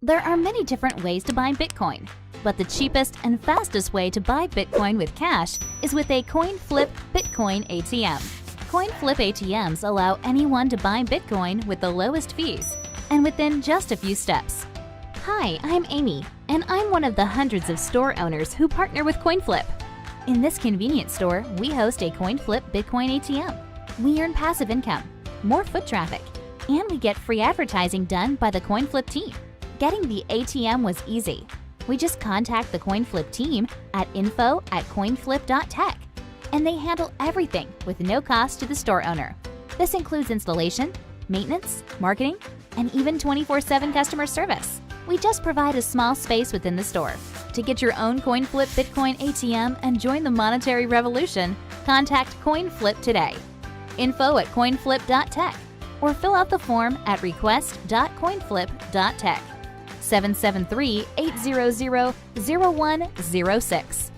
There are many different ways to buy Bitcoin, but the cheapest and fastest way to buy Bitcoin with cash is with a coin flip Bitcoin ATM. Coin flip ATMs allow anyone to buy Bitcoin with the lowest fees and within just a few steps. Hi, I'm Amy, and I'm one of the hundreds of store owners who partner with CoinFlip. In this convenience store, we host a CoinFlip Bitcoin ATM. We earn passive income, more foot traffic, and we get free advertising done by the CoinFlip team. Getting the ATM was easy. We just contact the CoinFlip team at info@coinflip.tech, and they handle everything with no cost to the store owner. This includes installation, maintenance, marketing, and even 24/7 customer service. We just provide a small space within the store. To get your own CoinFlip Bitcoin ATM and join the monetary revolution, contact CoinFlip today. info@coinflip.tech or fill out the form at request.coinflip.tech. 773-800-0106.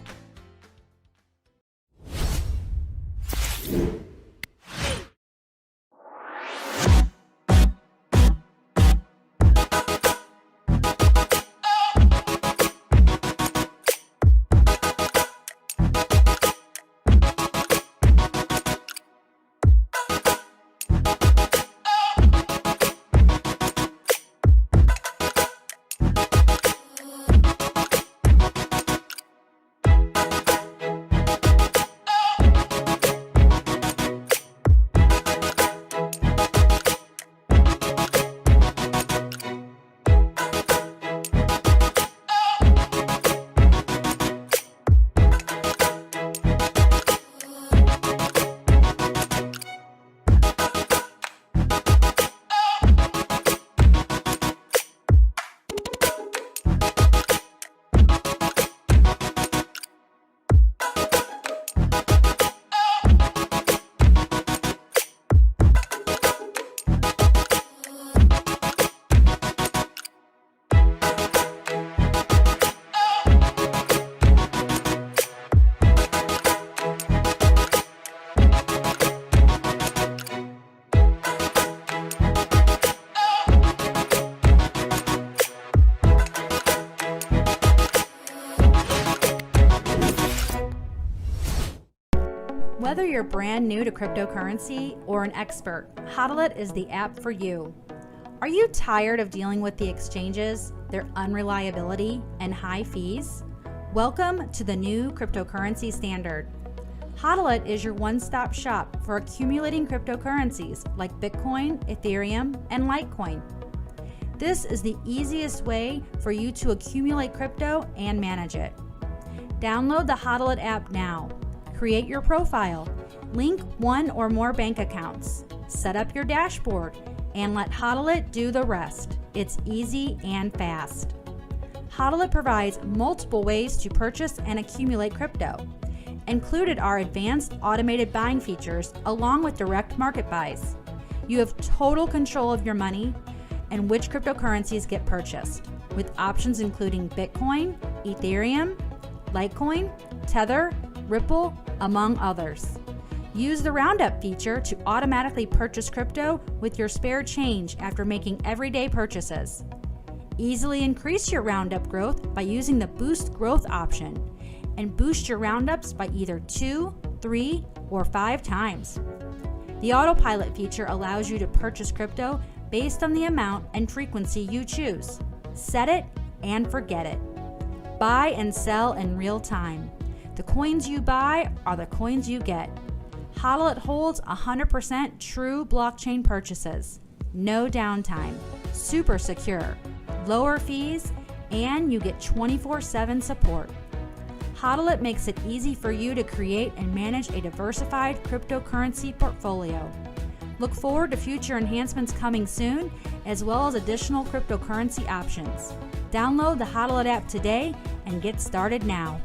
Whether you're brand new to cryptocurrency or an expert, Hodl is the app for you. Are you tired of dealing with the exchanges, their unreliability, and high fees? Welcome to the new cryptocurrency standard. Hodl is your one-stop shop for accumulating cryptocurrencies like Bitcoin, Ethereum, and Litecoin. This is the easiest way for you to accumulate crypto and manage it. Download the Hodl app now. Create your profile, link one or more bank accounts, set up your dashboard, and let Hodl do the rest. It's easy and fast. Hodl provides multiple ways to purchase and accumulate crypto. Included are advanced automated buying features along with direct market buys. You have total control of your money and which cryptocurrencies get purchased, with options including Bitcoin, Ethereum, Litecoin, Tether, Ripple, among others. Use the Roundup feature to automatically purchase crypto with your spare change after making everyday purchases. Easily increase your Roundup growth by using the Boost Growth option and boost your Roundups by either 2, 3, or 5 times. The Autopilot feature allows you to purchase crypto based on the amount and frequency you choose. Set it and forget it. Buy and sell in real time. The coins you buy are the coins you get. Hodl holds 100% true blockchain purchases. No downtime. Super secure. Lower fees, and you get 24/7 support. Hodl makes it easy for you to create and manage a diversified cryptocurrency portfolio. Look forward to future enhancements coming soon, as well as additional cryptocurrency options. Download the Hodl app today and get started now.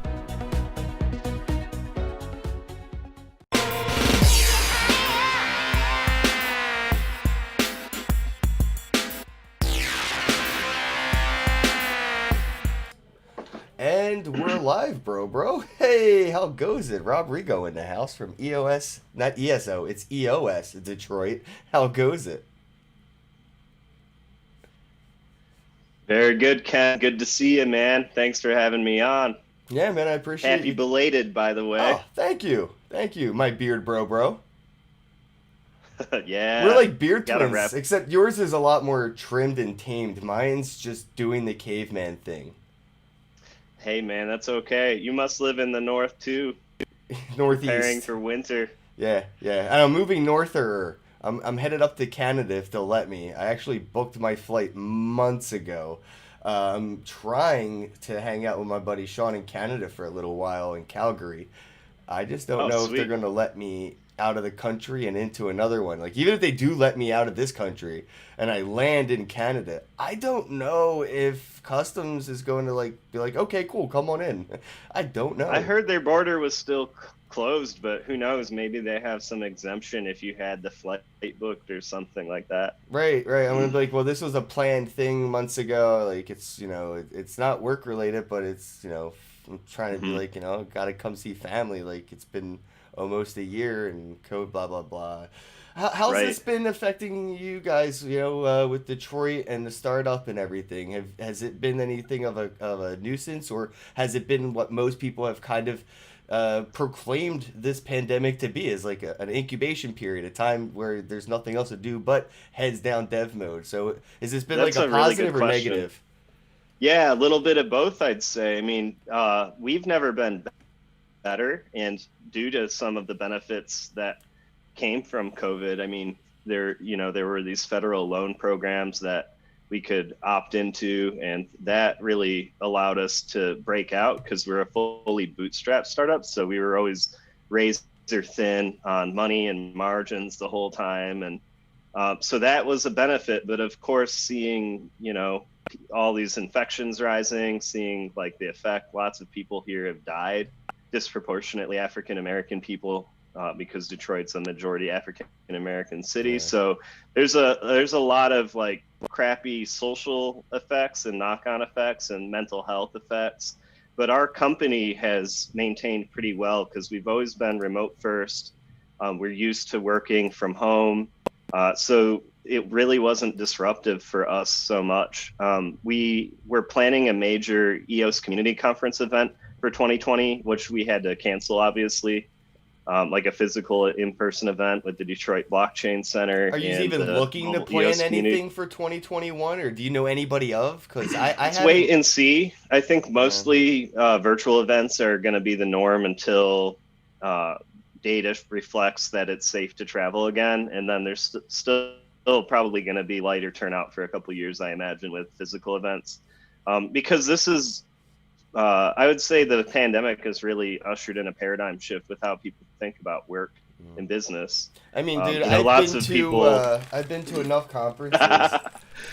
And we're live, bro. Hey, how goes it? Robrigo in the house from EOS, not ESO, it's EOS Detroit. How goes it? Very good, Ken. Good to see you, man. Thanks for having me on. Yeah, man, I appreciate Happy you. belated, by the way. Oh, thank you, my beard bro. We're Yeah, like beard gotta twins, wrap. except yours is a lot more trimmed and tamed. Mine's just doing the caveman thing. Hey, man, that's okay. You must live in the north too, preparing Northeast. for winter. Yeah. And I'm moving norther. I'm headed up to Canada if they'll let me. I actually booked my flight months ago. I'm trying to hang out with my buddy Sean in Canada for a little while in Calgary. I just don't Oh, know if they're sweet. going to let me out of the country and into another one. Like, even if they do let me out of this country and I land in Canada, I don't know if customs is going to like be like, okay, cool, come on in. I don't I know. heard their border was still closed, but who knows? Maybe they have some exemption if you had the flight booked or something like that. Right. I'm gonna be like, well, this was a planned thing months ago. Like, it's it's not work related, but it's I'm trying to be Hmm. like, gotta come see family. Like, it's been almost a year and code blah blah blah. How's Right. this been affecting you guys? With Detroit and the startup and everything. Has it been anything of a nuisance, or has it been what most people have kind of proclaimed this pandemic to be, as like an incubation period, a time where there's nothing else to do but heads down dev mode? So has this been like That's a a really good positive or question. negative? Yeah, a little bit of both, I'd say. I mean, we've never been better, and due to some of the benefits that came from COVID. I mean, there were these federal loan programs that we could opt into, and that really allowed us to break out because we're a fully bootstrapped startup. So we were always razor thin on money and margins the whole time, and so that was a benefit. But of course, seeing all these infections rising, seeing like the effect, lots of people here have died, disproportionately African American people, because Detroit's a majority African American city. Yeah. So there's a lot of like crappy social effects and knock-on effects and mental health effects. But our company has maintained pretty well because we've always been remote first. We're used to working from home, so it really wasn't disruptive for us so much. We were planning a major EOS community conference event for 2020, which we had to cancel, obviously, like a physical in-person event with the Detroit Blockchain Center Are you and even the looking to global plan EOS community. anything for 2021, or do you know anybody of? Because I It's wait haven't. and see. I think Yeah. mostly virtual events are going to be the norm until uh, data reflects that it's safe to travel again. And then there's still probably going to be lighter turnout for a couple of years, I imagine, with physical events. Because this is, I would say the pandemic has really ushered in a paradigm shift with how people think about work and business. I mean, dude, Lots of people. I've been to enough conferences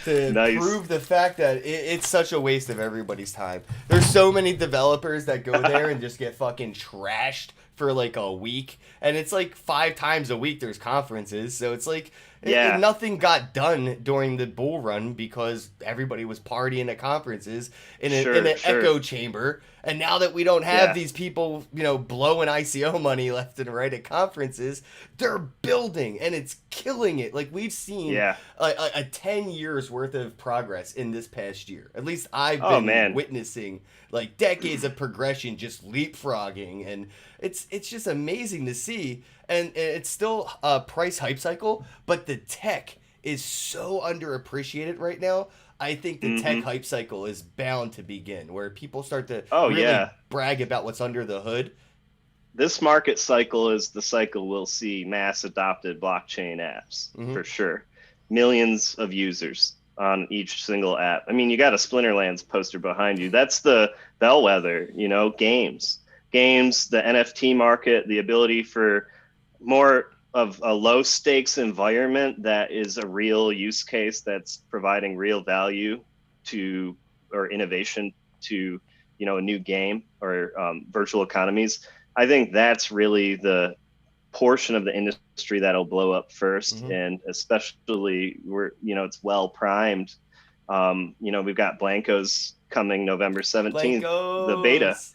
to Nice. prove the fact that it's such a waste of everybody's time. There's so many developers that go there and just get fucking trashed for like a week, and it's like 5 times a week there's conferences, so it's like Yeah, nothing got done during the bull run because everybody was partying at conferences in sure, an sure. echo chamber. And now that we don't have Yeah, these people, blowing ICO money left and right at conferences, they're building and it's killing it. Like, we've seen yeah. a 10 years worth of progress in this past year. At least I've Oh, been man. witnessing like decades of progression just leapfrogging, and it's just amazing to see. And it's still a price hype cycle, but the tech is so underappreciated right now. I think the tech Hmm. hype cycle is bound to begin, where people start to Oh, really yeah. brag about what's under the hood. This market cycle is the cycle we'll see mass adopted blockchain apps Hmm. for sure. Millions of users on each single app. I mean, you got a Splinterlands poster behind you. That's the bellwether, games. Games, the NFT market, the ability for more of a low stakes environment that is a real use case that's providing real value to or innovation to a new game or virtual economies. I think that's really the portion of the industry that'll blow up first, Hmm. and especially it's well primed. We've got Blankos coming November 17th, the beta. Blankos.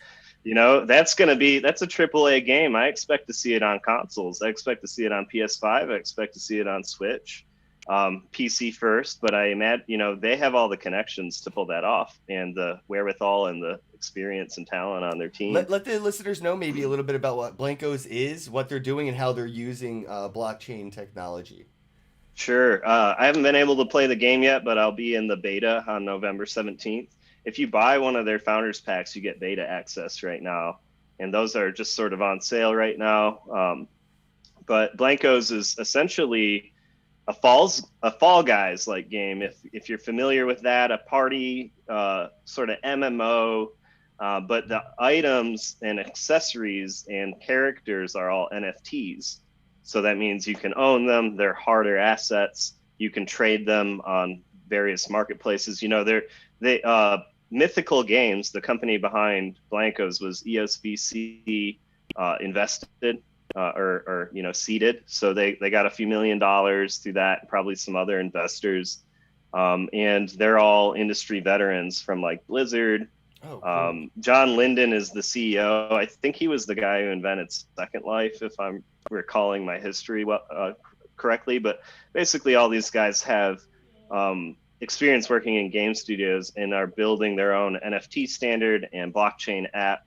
That's a AAA game. I expect to see it on consoles. I expect to see it on PS5. I expect to see it on Switch. PC first, but I imagine, you know, they have all the connections to pull that off and the wherewithal and the experience and talent on their team. Let the listeners know maybe a little bit about what Blankos is, what they're doing, and how they're using blockchain technology. Sure. I haven't been able to play the game yet, but I'll be in the beta on November 17th. If you buy one of their founders packs, you get beta access right now. And those are just sort of on sale right now. But Blankos is essentially a Fall Guys like game. If you're familiar with that, a party sort of MMO, but the items and accessories and characters are all NFTs. So that means you can own them. They're harder assets. You can trade them on various marketplaces. You know, Mythical Games, the company behind Blankos, was EOS VC invested or you know, seeded. So they got a few $1 million through that, probably some other investors. And they're all industry veterans from like Blizzard. Oh, cool. John Linden is the CEO. I think he was the guy who invented Second Life, if I'm recalling my history correctly. But basically, all these guys have experience working in game studios and are building their own NFT standard and blockchain app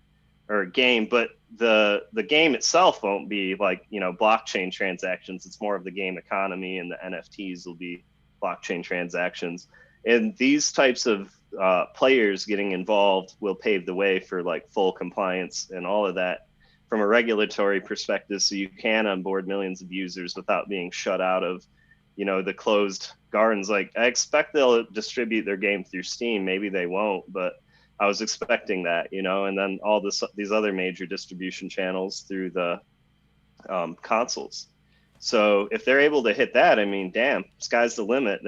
or game. But the game itself won't be like, you know, blockchain transactions. It's more of the game economy, and the NFTs will be blockchain transactions. And these types of players getting involved will pave the way for like full compliance and all of that from a regulatory perspective, so you can onboard millions of users without being shut out of, you know, the closed gardens. Like, I expect they'll distribute their game through Steam. Maybe they won't, but I was expecting that, you know, and then all these other major distribution channels through the consoles. So if they're able to hit that, I mean, damn, sky's the limit.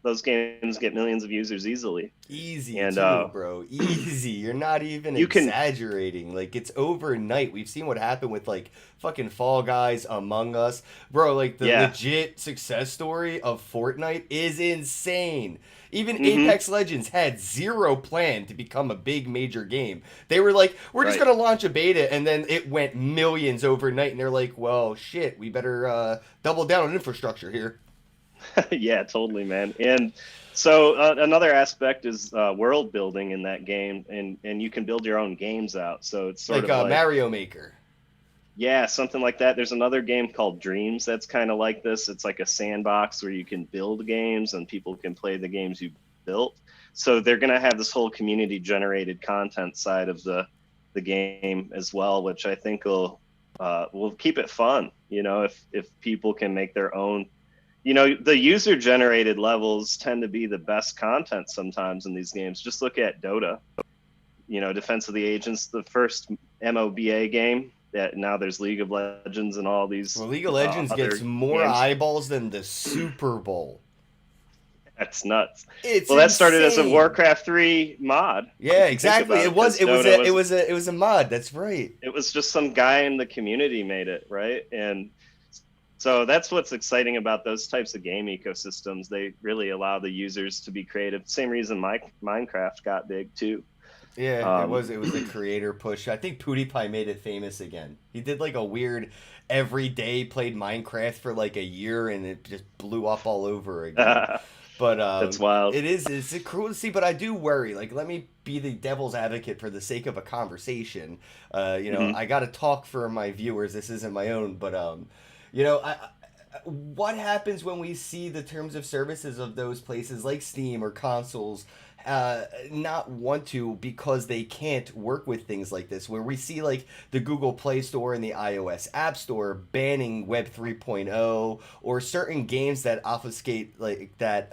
Those games get millions of users easily. Easy, and, too, bro. Easy. You're not even exaggerating. Like, it's overnight. We've seen what happened with, like, fucking Fall Guys, Among Us. Bro, like, the legit success story of Fortnite is insane. Even Apex Legends had zero plan to become a big major game. They were like, we're just going to launch a beta, and then it went millions overnight, and they're like, well, shit, we better double down on infrastructure here. Yeah, totally, man. And so another aspect is world building in that game, and you can build your own games out. So it's sort of like Mario Maker. Yeah, something like that. There's another game called Dreams that's kind of like this. It's like a sandbox where you can build games and people can play the games you built. So they're going to have this whole community generated content side of the game as well, which I think will keep it fun. You know, if people can make their own. You know, the user-generated levels tend to be the best content sometimes in these games. Just look at Dota. You know, Defense of the Agents, the first MOBA game. That now there's League of Legends and all these. Well, League of Legends gets more eyeballs than the Super Bowl. That's nuts. It's that started as a Warcraft 3 mod. Yeah, exactly. It was a mod. That's right. It was just some guy in the community made it, right? And so that's what's exciting about those types of game ecosystems. They really allow the users to be creative. Same reason Minecraft got big too. Yeah, it was a creator push. I think PewDiePie made it famous again. He did like a weird every day played Minecraft for like a year, and it just blew up all over again. But that's wild. It's cruel to see, but I do worry. Like, let me be the devil's advocate for the sake of a conversation. You know, I got to talk for my viewers. This isn't my own, but you know, what happens when we see the terms of services of those places like Steam or consoles not want to because they can't work with things like this, where we see like the Google Play Store and the iOS App Store banning Web 3.0 or certain games that obfuscate like that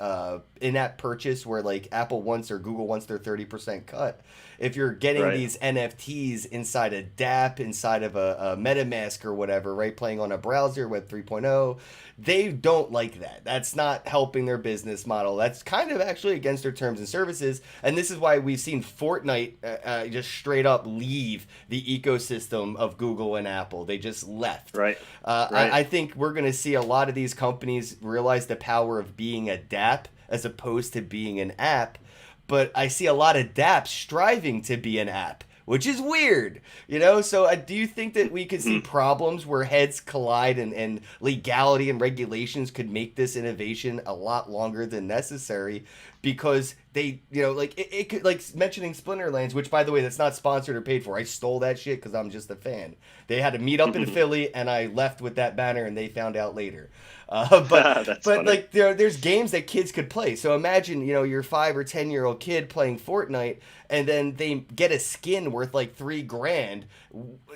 in-app purchase where like Apple wants or Google wants their 30% cut. If you're getting these NFTs inside a DApp, inside of a MetaMask or whatever, right, playing on a browser, Web 3.0, they don't like that. That's not helping their business model. That's kind of actually against their terms and services. And this is why we've seen Fortnite just straight up leave the ecosystem of Google and Apple. They just left. Right. I think we're going to see a lot of these companies realize the power of being a DApp as opposed to being an app. But I see a lot of dApps striving to be an app, which is weird, you know? So do you think that we could see problems where heads collide and legality and regulations could make this innovation a lot longer than necessary because they, you know, like it could, like mentioning Splinterlands, which by the way, that's not sponsored or paid for. I stole that shit because I'm just a fan. They had to meet up in Philly and I left with that banner and they found out later. But funny. like there's games that kids could play. So imagine, you know, your 5 or 10 year old kid playing Fortnite, and then they get a skin worth like $3,000.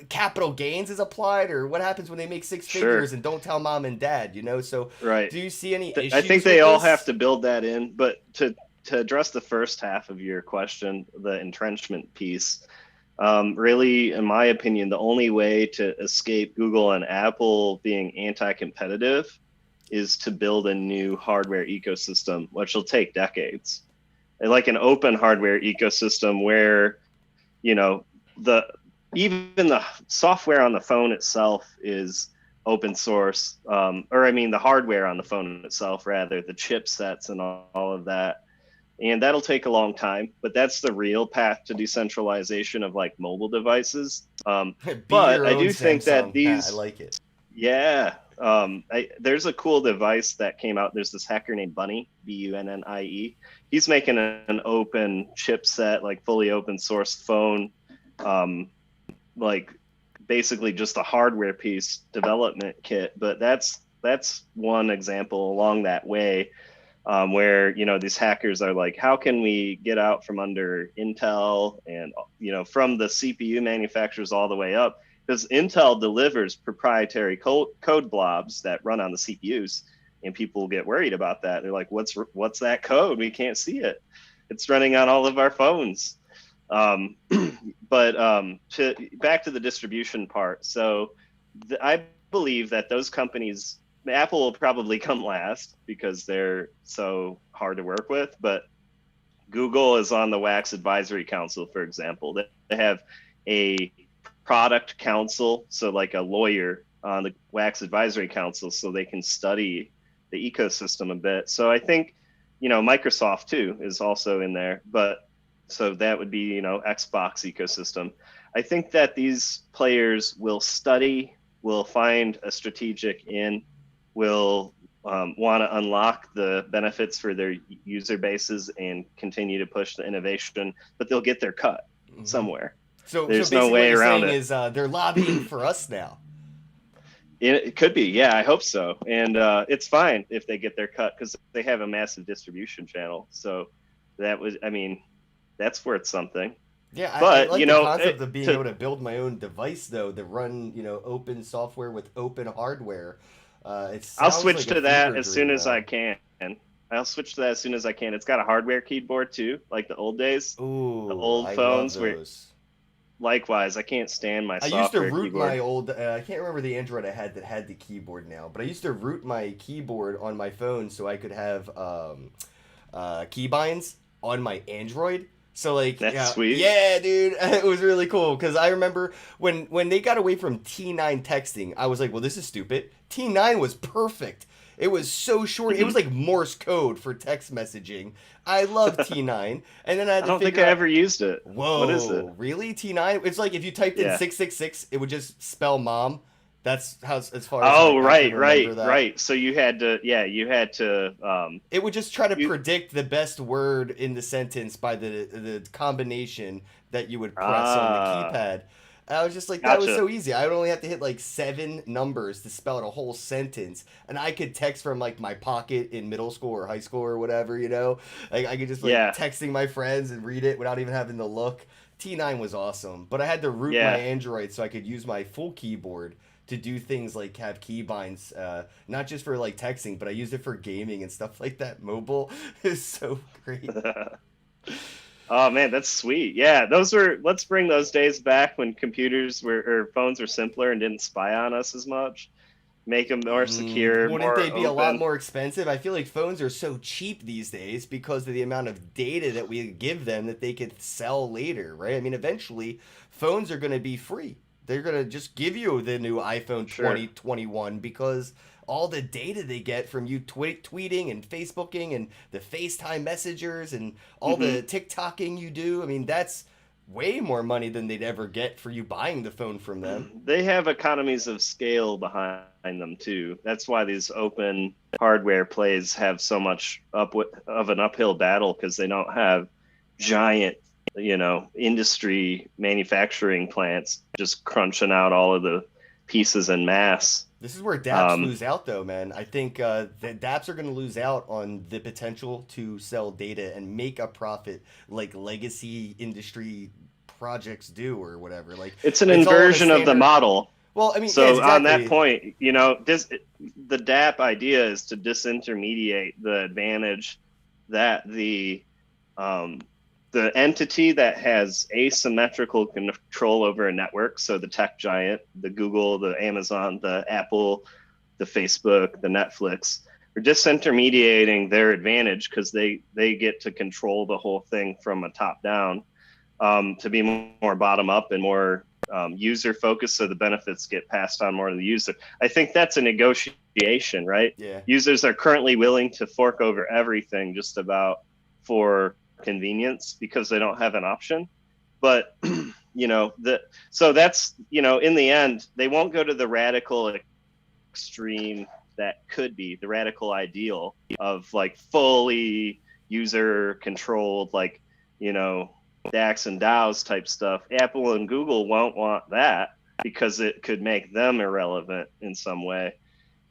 Capital gains is applied, or what happens when they make six figures and don't tell mom and dad? You know, so right. Do you see any issues? I think they all this? have to build that in. But to address the first half of your question, the entrenchment piece. Really, in my opinion, the only way to escape Google and Apple being anti-competitive is to build a new hardware ecosystem, which will take decades. And like an open hardware ecosystem where, you know, even the software on the phone itself is open source, the hardware on the phone itself, rather, the chipsets and all of that. And that'll take a long time, but that's the real path to decentralization of like mobile devices. But I do think that these, I like it. Yeah. There's a cool device that came out. There's this hacker named Bunnie, Bunnie. He's making an open chipset, like fully open source phone, like basically just a hardware piece development kit. But that's one example along that way, where, you know, these hackers are like, how can we get out from under Intel and, you know, from the CPU manufacturers all the way up? Because Intel delivers proprietary code blobs that run on the CPUs, and people get worried about that. They're like, what's that code? We can't see it. It's running on all of our phones. Back to the distribution part. So I believe that those companies, Apple will probably come last because they're so hard to work with, but Google is on the WAX Advisory Council, for example. They have a product council, so like a lawyer on the WAX Advisory Council, so they can study the ecosystem a bit. So I think, you know, Microsoft too is also in there, but so that would be, you know, Xbox ecosystem. I think that these players will study, will find a strategic in, will want to unlock the benefits for their user bases and continue to push the innovation, but they'll get their cut somewhere. So there's no way around it. Is they're lobbying for us now. It could be, yeah. I hope so, and it's fine if they get their cut because they have a massive distribution channel. So that's worth something. Yeah, but I like you the know, concept of being able to build my own device though, that run, you know, open software with open hardware. I'll switch to that as soon as I can. I'll switch to that as soon as I can. It's got a hardware keyboard too, like the old days. Ooh, the old phones where. Likewise, I can't stand my software I used to root keyboard. my old, I can't remember the Android I had that had the keyboard now, but I used to root my keyboard on my phone so I could have keybinds on my Android. So like, that's sweet. Yeah, dude, it was really cool because I remember when they got away from T9 texting, I was like, well, this is stupid. T9 was perfect. It was so short. It was like Morse code for text messaging. I love T9. And then I had to I don't think I ever used it. Whoa. What is it? Really? T9? It's like if you typed in 666, it would just spell mom. That's how, as far as right. So you had to, it would just try to predict the best word in the sentence by the combination that you would press on the keypad. I was just like, that was so easy. I would only have to hit like 7 numbers to spell out a whole sentence, and I could text from like my pocket in middle school or high school or whatever, you know. Like I could just texting my friends and read it without even having to look. T9 was awesome, but I had to root my Android so I could use my full keyboard to do things like have keybinds, not just for like texting, but I used it for gaming and stuff like that. Mobile is so great. Oh man, that's sweet. Yeah, let's bring those days back when computers or phones were simpler and didn't spy on us as much. Make them more secure. Wouldn't they be open. a lot more expensive? I feel like phones are so cheap these days because of the amount of data that we give them that they could sell later, right? I mean, eventually phones are going to be free. They're going to just give you the new iPhone 2021 because all the data they get from you tweeting and Facebooking and the FaceTime messengers and all the TikToking you do. I mean, that's way more money than they'd ever get for you buying the phone from them. They have economies of scale behind them too. That's why these open hardware plays have so much of an uphill battle, because they don't have giant, industry manufacturing plants just crunching out all of the pieces en masse. This is where dApps lose out, though, man. I think the dApps are going to lose out on the potential to sell data and make a profit like legacy industry projects do, or whatever. Like, it's an inversion of the model. Well, I mean, so yeah, exactly. On that point, the DApp idea is to disintermediate the advantage that the entity that has asymmetrical control over a network, so the tech giant, the Google, the Amazon, the Apple, the Facebook, the Netflix, are disintermediating their advantage because they get to control the whole thing from a top down, to be more bottom up and more user focused, so the benefits get passed on more to the user. I think that's a negotiation, right? Yeah. Users are currently willing to fork over everything just about for convenience because they don't have an option. But so that's, in the end, they won't go to the radical extreme that could be the radical ideal of like fully user controlled, like, DAX and DAOs type stuff. Apple and Google won't want that because it could make them irrelevant in some way.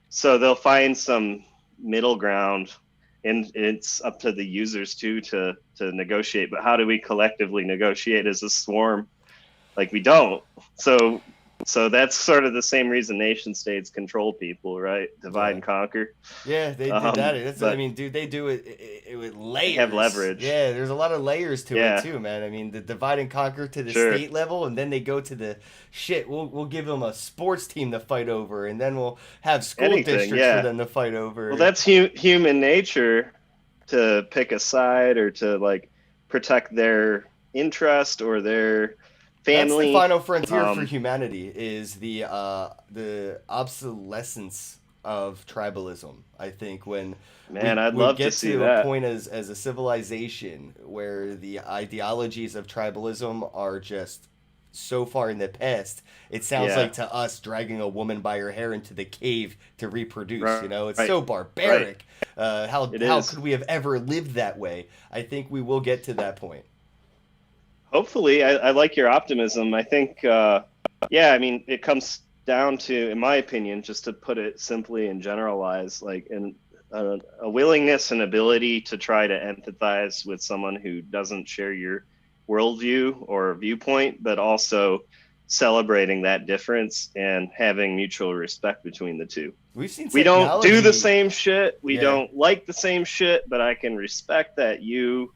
So they'll find some middle ground, and it's up to the users too to negotiate. But how do we collectively negotiate as a swarm? Like, we don't. So that's sort of the same reason nation states control people, right? Divide and conquer. Yeah, they do that. I mean, dude, they do it with layers. They have leverage. Yeah, there's a lot of layers to it too, man. I mean, the divide and conquer to the state level, and then they go to the shit. We'll give them a sports team to fight over, and then we'll have school districts for them to fight over. Well, that's human nature, to pick a side or to like protect their interest or their family. That's the final frontier for humanity, is the obsolescence of tribalism. I think when I'd love to see a point as a civilization where the ideologies of tribalism are just so far in the past, it sounds like to us dragging a woman by her hair into the cave to reproduce. It's so barbaric. How could we have ever lived that way? I think we will get to that point. Hopefully. I like your optimism. I think, I mean, it comes down to, in my opinion, just to put it simply and generalize, like a willingness and ability to try to empathize with someone who doesn't share your worldview or viewpoint, but also celebrating that difference and having mutual respect between the two. We've seen we don't do the same shit. We don't like the same shit, but I can respect that you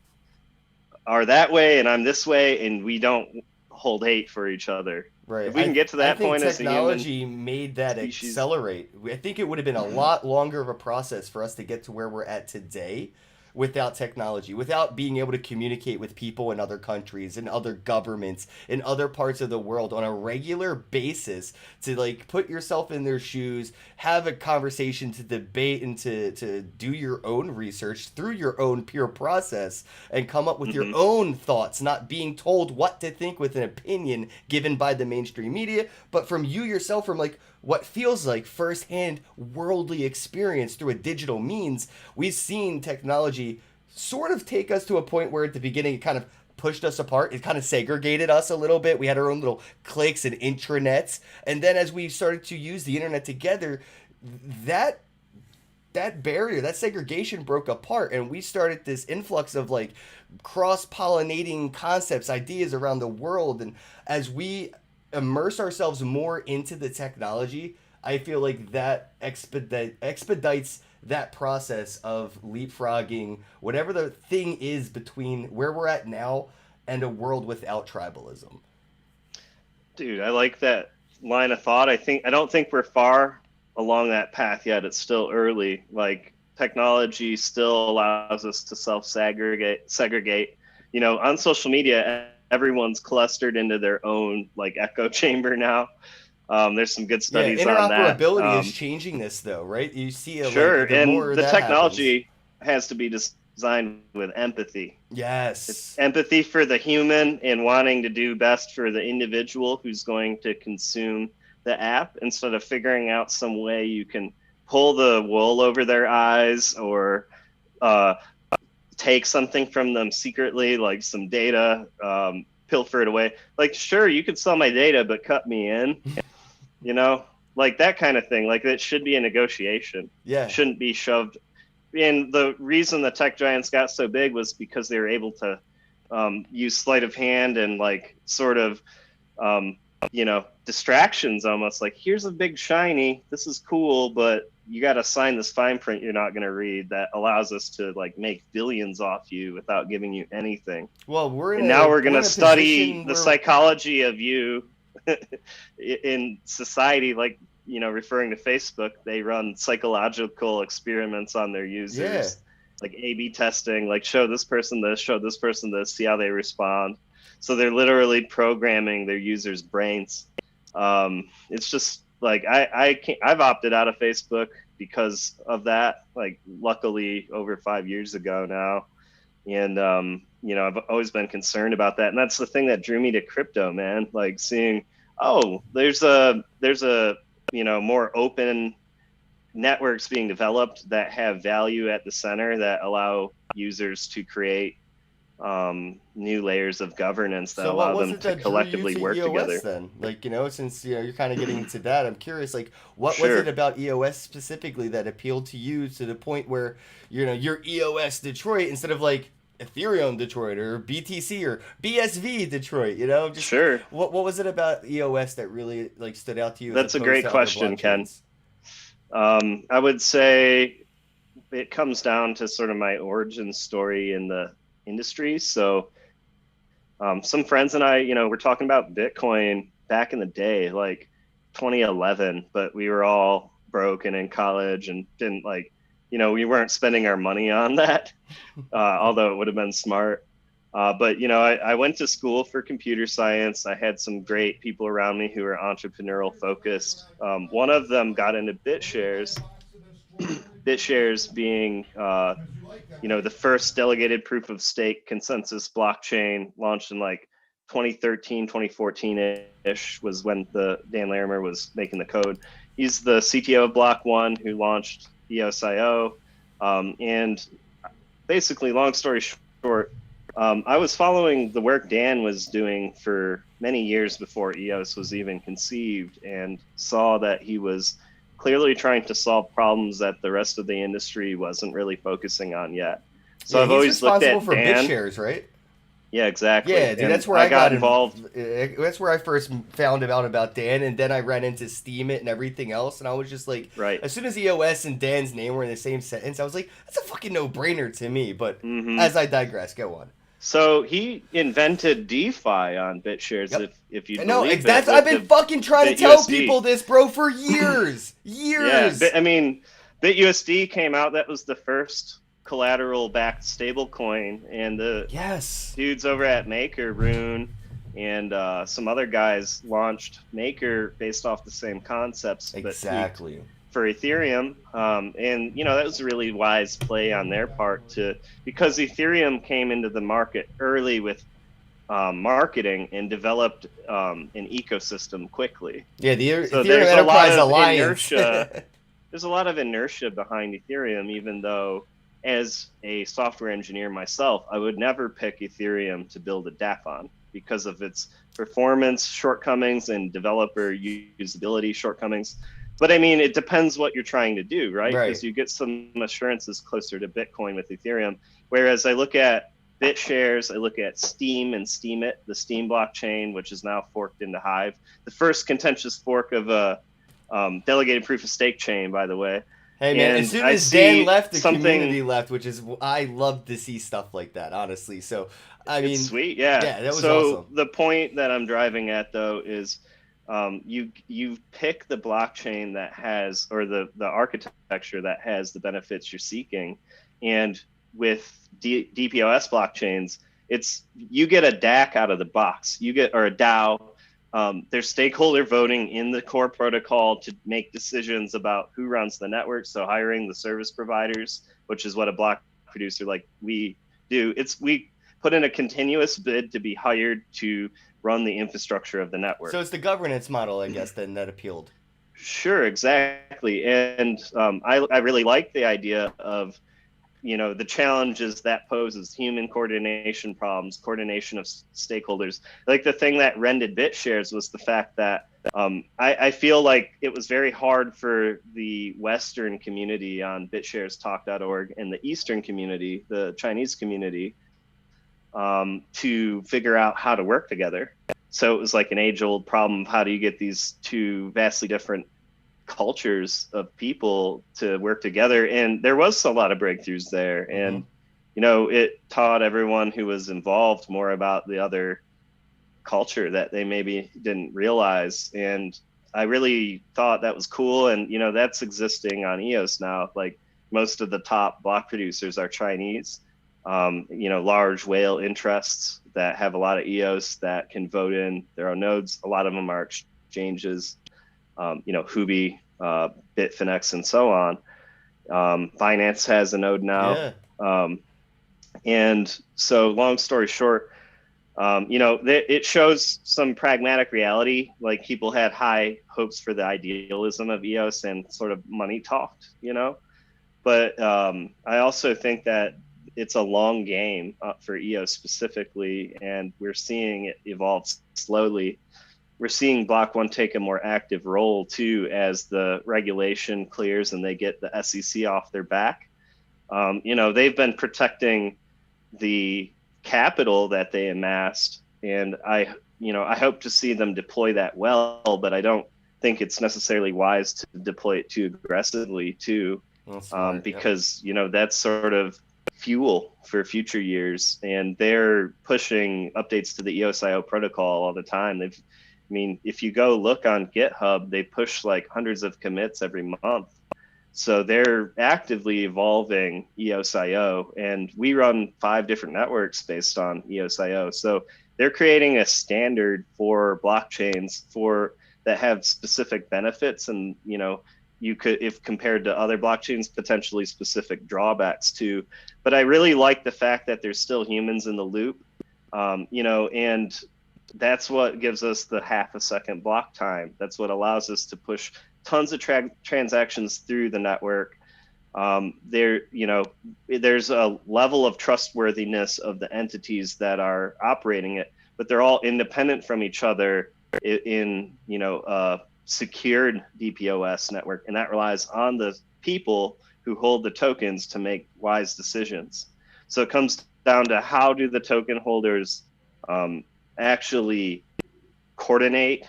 are that way and I'm this way, and we don't hold hate for each other. Right. If we can get to that point as a human technology made that species accelerate. I think it would have been a lot longer of a process for us to get to where we're at today without technology, without being able to communicate with people in other countries and other governments in other parts of the world on a regular basis, to like put yourself in their shoes, have a conversation, to debate, and to do your own research through your own pure process and come up with your own thoughts, not being told what to think with an opinion given by the mainstream media, but from you yourself, from like what feels like firsthand worldly experience through a digital means. We've seen technology sort of take us to a point where at the beginning it kind of pushed us apart. It kind of segregated us a little bit. We had our own little cliques and intranets. And then as we started to use the internet together, that barrier, that segregation broke apart, and we started this influx of like cross-pollinating concepts, ideas around the world. And as we immerse ourselves more into the technology, I feel like that expedites that process of leapfrogging whatever the thing is between where we're at now and a world without tribalism. Dude, I like that line of thought. I don't think we're far along that path yet. It's still early. Like, technology still allows us to segregate. On social media, everyone's clustered into their own like echo chamber now. There's some good studies on that. Interoperability is changing this, though, right? You see and the technology has to be designed with empathy. Yes. It's empathy for the human and wanting to do best for the individual who's going to consume the app, instead of figuring out some way you can pull the wool over their eyes or take something from them secretly, like some data, pilfer it away. Like, sure, you could sell my data, but cut me in, you know, like that kind of thing. Like, that should be a negotiation. Yeah. Shouldn't be shoved. And the reason the tech giants got so big was because they were able to use sleight of hand and like sort of, distractions almost. Like, here's a big shiny, this is cool, but you got to sign this fine print you're not going to read that allows us to like make billions off you without giving you anything. Well, we're going to study the psychology of you in society. Like, referring to Facebook, they run psychological experiments on their users, like A/B testing, like show this person this, see how they respond. So they're literally programming their users' brains. It's just like I've opted out of Facebook because of that. Like, luckily, over 5 years ago now, and I've always been concerned about that, and that's the thing that drew me to crypto, man. Like, seeing, there's a more open networks being developed that have value at the center that allow users to create new layers of governance that allow them to collectively work together. Then, like, since you're kind of getting into that, I'm curious, like, what was it about EOS specifically that appealed to you to the point where you're EOS Detroit instead of like Ethereum Detroit or BTC or BSV Detroit? Just sure. What was it about EOS that really like stood out to you? That's a great question, Ken. I would say it comes down to sort of my origin story in the industry. So some friends and I, were talking about Bitcoin back in the day, like 2011, but we were all broke and in college and didn't we weren't spending our money on that, although it would have been smart. But I went to school for computer science. I had some great people around me who were entrepreneurial focused. One of them got into BitShares, BitShares being the first delegated proof of stake consensus blockchain, launched in like 2013, 2014-ish was when Dan Larimer was making the code. He's the CTO of Block One, who launched EOS.io. And basically, long story short, I was following the work Dan was doing for many years before EOS was even conceived, and saw that he was clearly trying to solve problems that the rest of the industry wasn't really focusing on yet. So I've always looked at for Dan. BitShares, right? Yeah, exactly. Yeah, dude, that's where I got involved. That's where I first found out about Dan, and then I ran into Steam It and everything else, and I was just like, right. As soon as EOS and Dan's name were in the same sentence, I was like, that's a fucking no-brainer to me. But as I digress, go on. So he invented DeFi on BitShares, if you believe it. I've been fucking trying to tell people this, bro, for years. Years. Yeah, BitUSD came out. That was the first collateral-backed stablecoin, and the dudes over at Maker, Rune, and some other guys launched Maker based off the same concepts. Exactly. But for Ethereum, and that was a really wise play on their part because Ethereum came into the market early with marketing and developed an ecosystem quickly. Yeah, the Ethereum Enterprise Alliance. There's a lot of inertia behind Ethereum, even though, as a software engineer myself, I would never pick Ethereum to build a DApp on because of its performance shortcomings and developer usability shortcomings. But I mean, it depends what you're trying to do, right? Because you get some assurances closer to Bitcoin with Ethereum. Whereas I look at BitShares, I look at Steam and Steam It, the Steam blockchain, which is now forked into Hive. The first contentious fork of a delegated proof of stake chain, by the way. Hey man, as soon as Dan left, the community left, which is, I love to see stuff like that, honestly. So, it's sweet, yeah. Yeah, that was awesome. The point that I'm driving at, though, is you pick the blockchain that has, or the architecture that has the benefits you're seeking, and with DPoS blockchains, you get a DAC out of the box. Or a DAO. There's stakeholder voting in the core protocol to make decisions about who runs the network. So hiring the service providers, which is what a blockchain producer like we do, we put in a continuous bid to be hired to run the infrastructure of the network. So it's the governance model, I guess, then that appealed. Sure, exactly. And I really like the idea of, the challenges that poses, human coordination problems, coordination of stakeholders. Like the thing that rended BitShares was the fact that I feel like it was very hard for the Western community on BitSharesTalk.org and the Eastern community, the Chinese community, to figure out how to work together. So it was like an age-old problem of how do you get these two vastly different cultures of people to work together. And there was a lot of breakthroughs there. And, it taught everyone who was involved more about the other culture that they maybe didn't realize. And I really thought that was cool. And, that's existing on EOS now. Like most of the top block producers are Chinese, large whale interests that have a lot of EOS that can vote in their own nodes. A lot of them are exchanges, Huobi, Bitfinex, and so on. Binance has a node now. Yeah. And so long story short, it shows some pragmatic reality. Like people had high hopes for the idealism of EOS and sort of money talked, but I also think that it's a long game for EOS specifically, and we're seeing it evolve slowly. We're seeing Block One take a more active role too as the regulation clears and they get the SEC off their back. They've been protecting the capital that they amassed, and I hope to see them deploy that well, but I don't think it's necessarily wise to deploy it too aggressively too, because that's sort of fuel for future years, and they're pushing updates to the EOSIO protocol all the time. If you go look on GitHub, they push like hundreds of commits every month. So they're actively evolving EOSIO, and we run 5 different networks based on EOSIO. So they're creating a standard for blockchains that have specific benefits, and you could, if compared to other blockchains, potentially specific drawbacks too. But I really like the fact that there's still humans in the loop, and that's what gives us the half a second block time. That's what allows us to push tons of transactions through the network. There's a level of trustworthiness of the entities that are operating it, but they're all independent from each other in secured DPoS network, and that relies on the people who hold the tokens to make wise decisions. So it comes down to how do the token holders actually coordinate,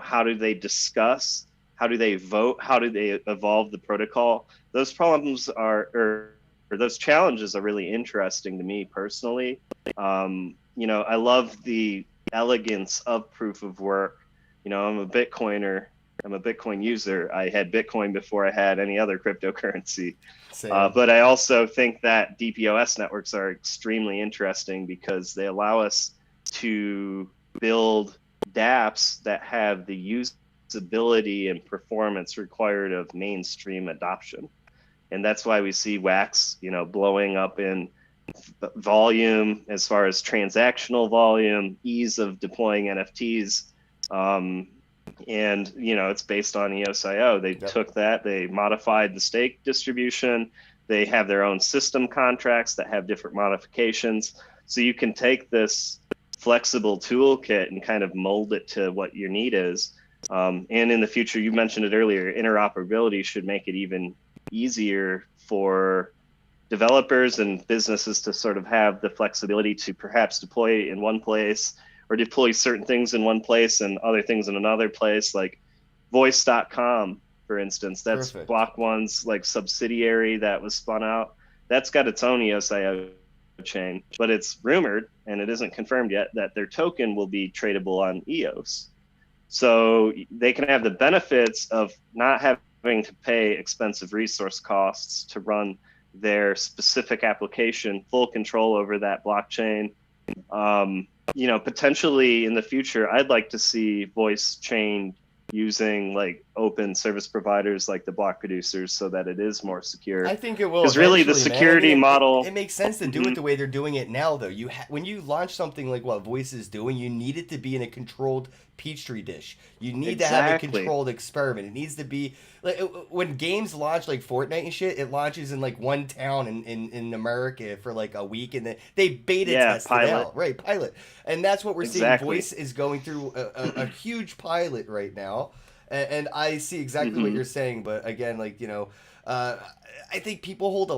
how do they discuss, how do they vote, how do they evolve the protocol? Those problems or those challenges are really interesting to me personally. I love the elegance of proof of work. I'm a Bitcoiner. I'm a Bitcoin user. I had Bitcoin before I had any other cryptocurrency. But I also think that DPoS networks are extremely interesting because they allow us to build dApps that have the usability and performance required of mainstream adoption. And that's why we see Wax, blowing up in volume as far as transactional volume, ease of deploying NFTs. And it's based on EOSIO. They took that, they modified the stake distribution. They have their own system contracts that have different modifications. So you can take this flexible toolkit and kind of mold it to what your need is. And in the future, you mentioned it earlier, interoperability should make it even easier for developers and businesses to sort of have the flexibility to perhaps deploy in one place, or deploy certain things in one place and other things in another place, like voice.com, for instance. That's Perfect. Block One's like subsidiary that was spun out. That's got its own EOSIO chain, but it's rumored, and it isn't confirmed yet, that their token will be tradable on EOS. So they can have the benefits of not having to pay expensive resource costs to run their specific application, full control over that blockchain. Potentially in the future, I'd like to see voice chain using like open service providers like the block producers so that it is more secure. I think it will. Because really, the eventually, man. security I mean, model. it makes sense to do it the way they're doing it now, though. When you launch something like what Voice is doing, you need it to be in a controlled Peachtree dish. You need to have a controlled experiment. It needs to be like when games launch like Fortnite and shit. It launches in like one town in America for like a week, and then they beta test it out, right? Pilot, and that's what we're seeing. Voice is going through a huge pilot right now. And I see exactly what you're saying, but again, like, you know, I think people hold a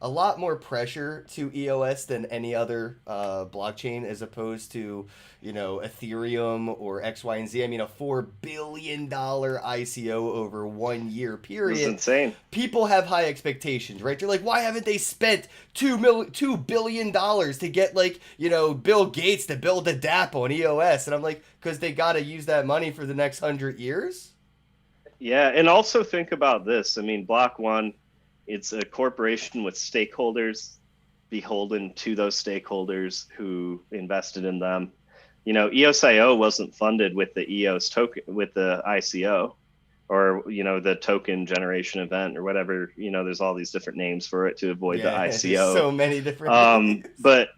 lot more pressure to EOS than any other blockchain, as opposed to, you know, Ethereum or X, Y, and Z. I mean, a $4 billion ICO over 1 year period. It's insane. People have high expectations, right? They're like, why haven't they spent $2 billion to get, like, you know, Bill Gates to build a DApp on EOS? And I'm like, because they got to use that money for the next 100 years? Yeah, and also think about this. I mean, Block One, it's a corporation with stakeholders beholden to those stakeholders who invested in them. You know, EOS.io wasn't funded with the EOS token, with the ICO, or, you know, the token generation event or whatever. You know, there's all these different names for it to avoid the ICO. So many different names. But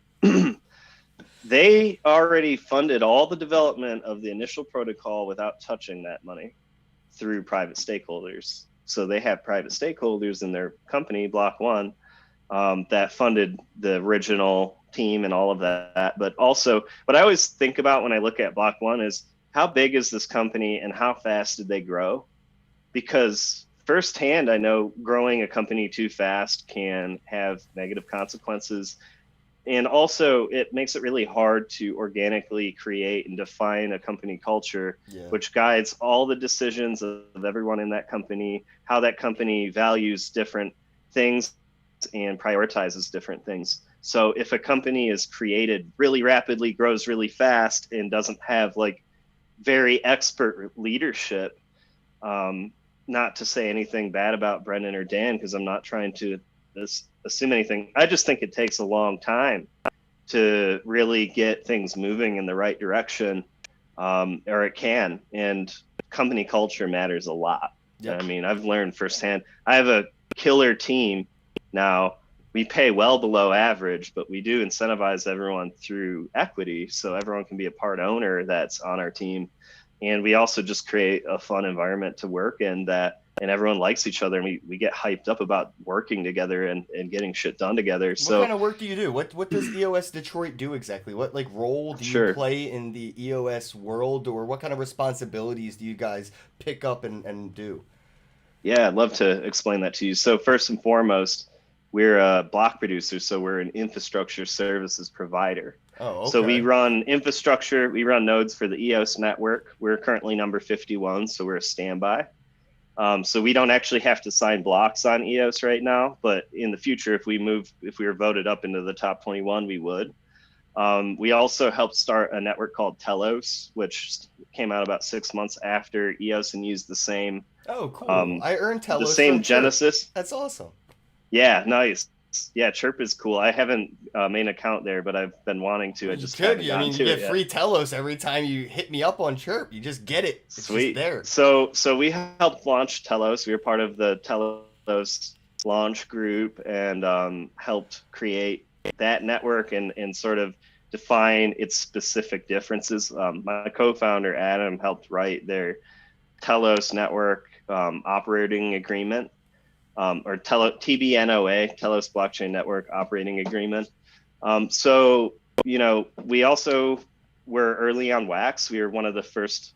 they already funded all the development of the initial protocol without touching that money through private stakeholders. So they have private stakeholders in their company, Block One, that funded the original team and all of that. But also, what I always think about when I look at Block One is how big is this company and how fast did they grow? Because firsthand, I know growing a company too fast can have negative consequences. And also, it makes it really hard to organically create and define a company culture, which guides all the decisions of everyone in that company, how that company values different things and prioritizes different things. So if a company is created really rapidly, grows really fast, and doesn't have like very expert leadership, not to say anything bad about Brendan or Dan, because I'm not trying to assume anything. I just think it takes a long time to really get things moving in the right direction, or it can. And company culture matters a lot. Yep. I mean, I've learned firsthand. I have a killer team now. We pay well below average, but we do incentivize everyone through equity, so everyone can be a part owner that's on our team. And we also just create a fun environment to work in, and everyone likes each other, and we get hyped up about working together and getting shit done together. What So kind of work do you do? What does EOS Detroit do exactly? What like role do you play in the EOS world, or what kind of responsibilities do you guys pick up and do? Yeah, I'd love to explain that to you. So first and foremost, we're a block producer, so we're an infrastructure services provider. Oh, okay. So we run infrastructure, we run nodes for the EOS network. We're currently number 51, so we're a standby. So we don't actually have to sign blocks on EOS right now, but in the future, if we were voted up into the top 21, we would. We also helped start a network called Telos, which came out about 6 months after EOS and used the same. Oh, cool. I earned Telos. The same Genesis. That's awesome. Yeah, nice. Yeah, Chirp is cool. I haven't made an account there, but I've been wanting to. I just could. I mean, you get free Telos every time you hit me up on Chirp. You just get it. It's sweet. Just there. So we helped launch Telos. We were part of the Telos launch group and helped create that network and sort of define its specific differences. My co-founder Adam helped write their Telos network operating agreement. Or TBNOA, Telos Blockchain Network Operating Agreement. So, you know, we also were early on Wax. We were one of the first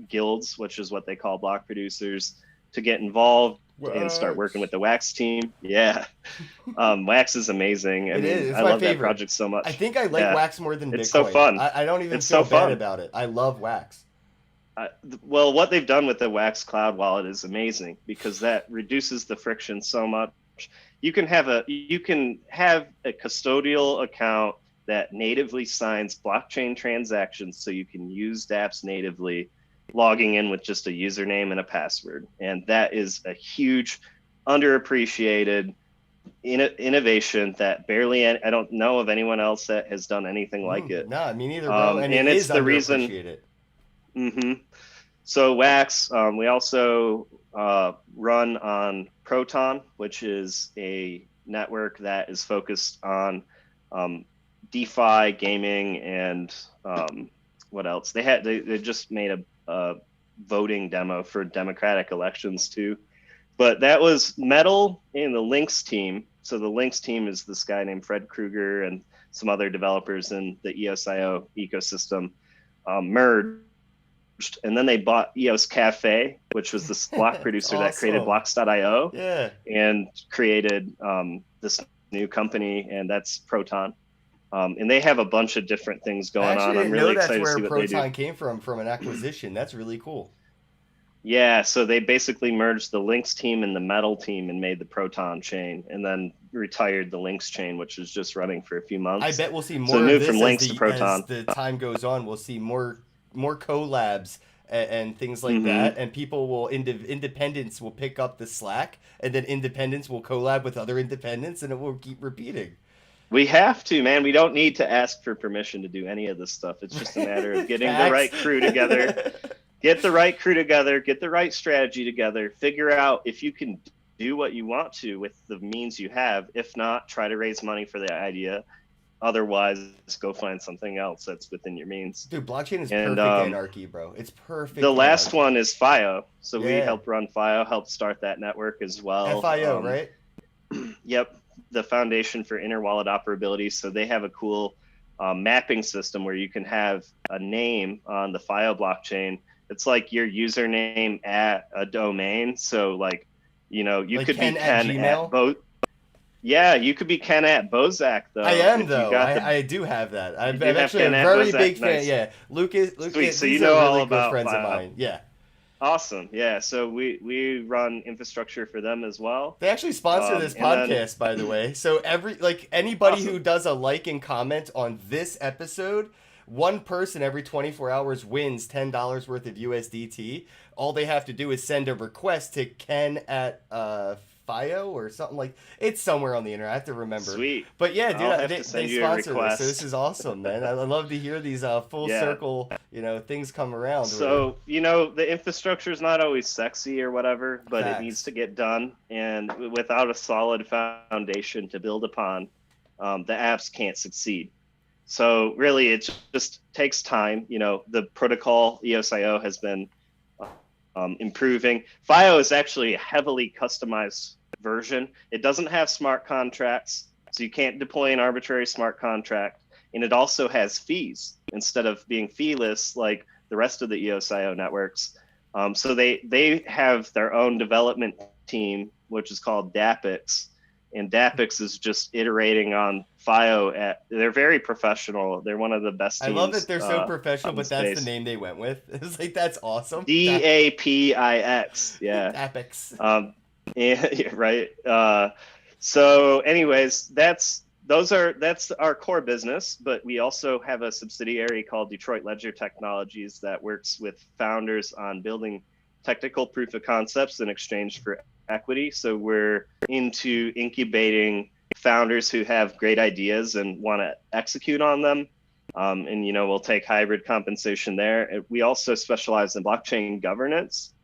guilds, which is what they call block producers, to get involved and start working with the Wax team. Yeah. Wax is amazing. I love that project so much. I think I like Wax more than Bitcoin. It's so fun. I don't even feel bad about it. I love Wax. Well, what they've done with the Wax Cloud wallet is amazing, because that reduces the friction so much. You can have a custodial account that natively signs blockchain transactions, so you can use dApps natively, logging in with just a username and a password. And that is a huge, underappreciated innovation that I don't know of anyone else that has done anything like it. No, me neither, bro. And it's the reason. Mm-hmm. So Wax, we also run on Proton, which is a network that is focused on DeFi gaming and what else? They just made a voting demo for democratic elections too. But that was Metal and the Lynx team. So the Lynx team is this guy named Fred Krueger and some other developers in the EOSIO ecosystem merged. And then they bought EOS Cafe, which was this block producer awesome. that created blocks.io Yeah. and created this new company, and that's Proton. And they have a bunch of different things going on. I'm really excited to see what they do. That's where Proton came from an acquisition. That's really cool. Yeah, so they basically merged the Lynx team and the Metal team and made the Proton chain, and then retired the Lynx chain, which is just running for a few months. I bet we'll see more so of moved this from Lynx as to Proton. the time goes on. We'll see more collabs and things like that, and people will independents will pick up the slack, and then independents will collab with other independents, and it will keep repeating. We have to, man. We don't need to ask for permission to do any of this stuff. It's just a matter of getting the right crew together. Get the right crew together, get the right strategy together, figure out if you can do what you want to with the means you have. If not, try to raise money for the idea. Otherwise, go find something else that's within your means. Dude, blockchain is perfect anarchy, bro. It's perfect. The last one is FIO. So we helped run FIO, helped start that network as well. FIO, right? Yep. The Foundation for Inter-Wallet Operability. So they have a cool mapping system where you can have a name on the FIO blockchain. It's like your username at a domain. So like, you like could Ken be Ken at Bo. Yeah, you could be Ken at Bozak though. I am though. I do have that. I'm actually a very big fan. Nice. Yeah, Lucas. Sweet. So these you know are all really about good friends FIO. of mine. Yeah. Awesome. Yeah. So we run infrastructure for them as well. They actually sponsor this podcast, by the way. So anybody who does a like and comment on this episode, one person every 24 hours wins $10 worth of USDT. All they have to do is send a request to Ken at FIO or something like. It's somewhere on the internet. I have to remember. Sweet. But yeah, dude, they sponsor this, so this is awesome, man. I love to hear these full circle, things come around. So the infrastructure is not always sexy or whatever, but it needs to get done. And without a solid foundation to build upon, the apps can't succeed. So really, it just takes time. The protocol EOSIO has been improving. FIO is actually a heavily customized version. It doesn't have smart contracts, so you can't deploy an arbitrary smart contract. And it also has fees instead of being feeless like the rest of the EOSIO networks. So they have their own development team, which is called DAPIX. And DAPIX is just iterating on FIO. They're very professional. They're one of the best teams. I love that they're so professional, but that's space. the name they went with. It's like, that's awesome. DAPIX. Yeah. DAPIX. Yeah, right. So anyways, that's our core business, but we also have a subsidiary called Detroit Ledger Technologies that works with founders on building technical proof of concepts in exchange for equity. So we're into incubating founders who have great ideas and want to execute on them. And we'll take hybrid compensation there. We also specialize in blockchain governance.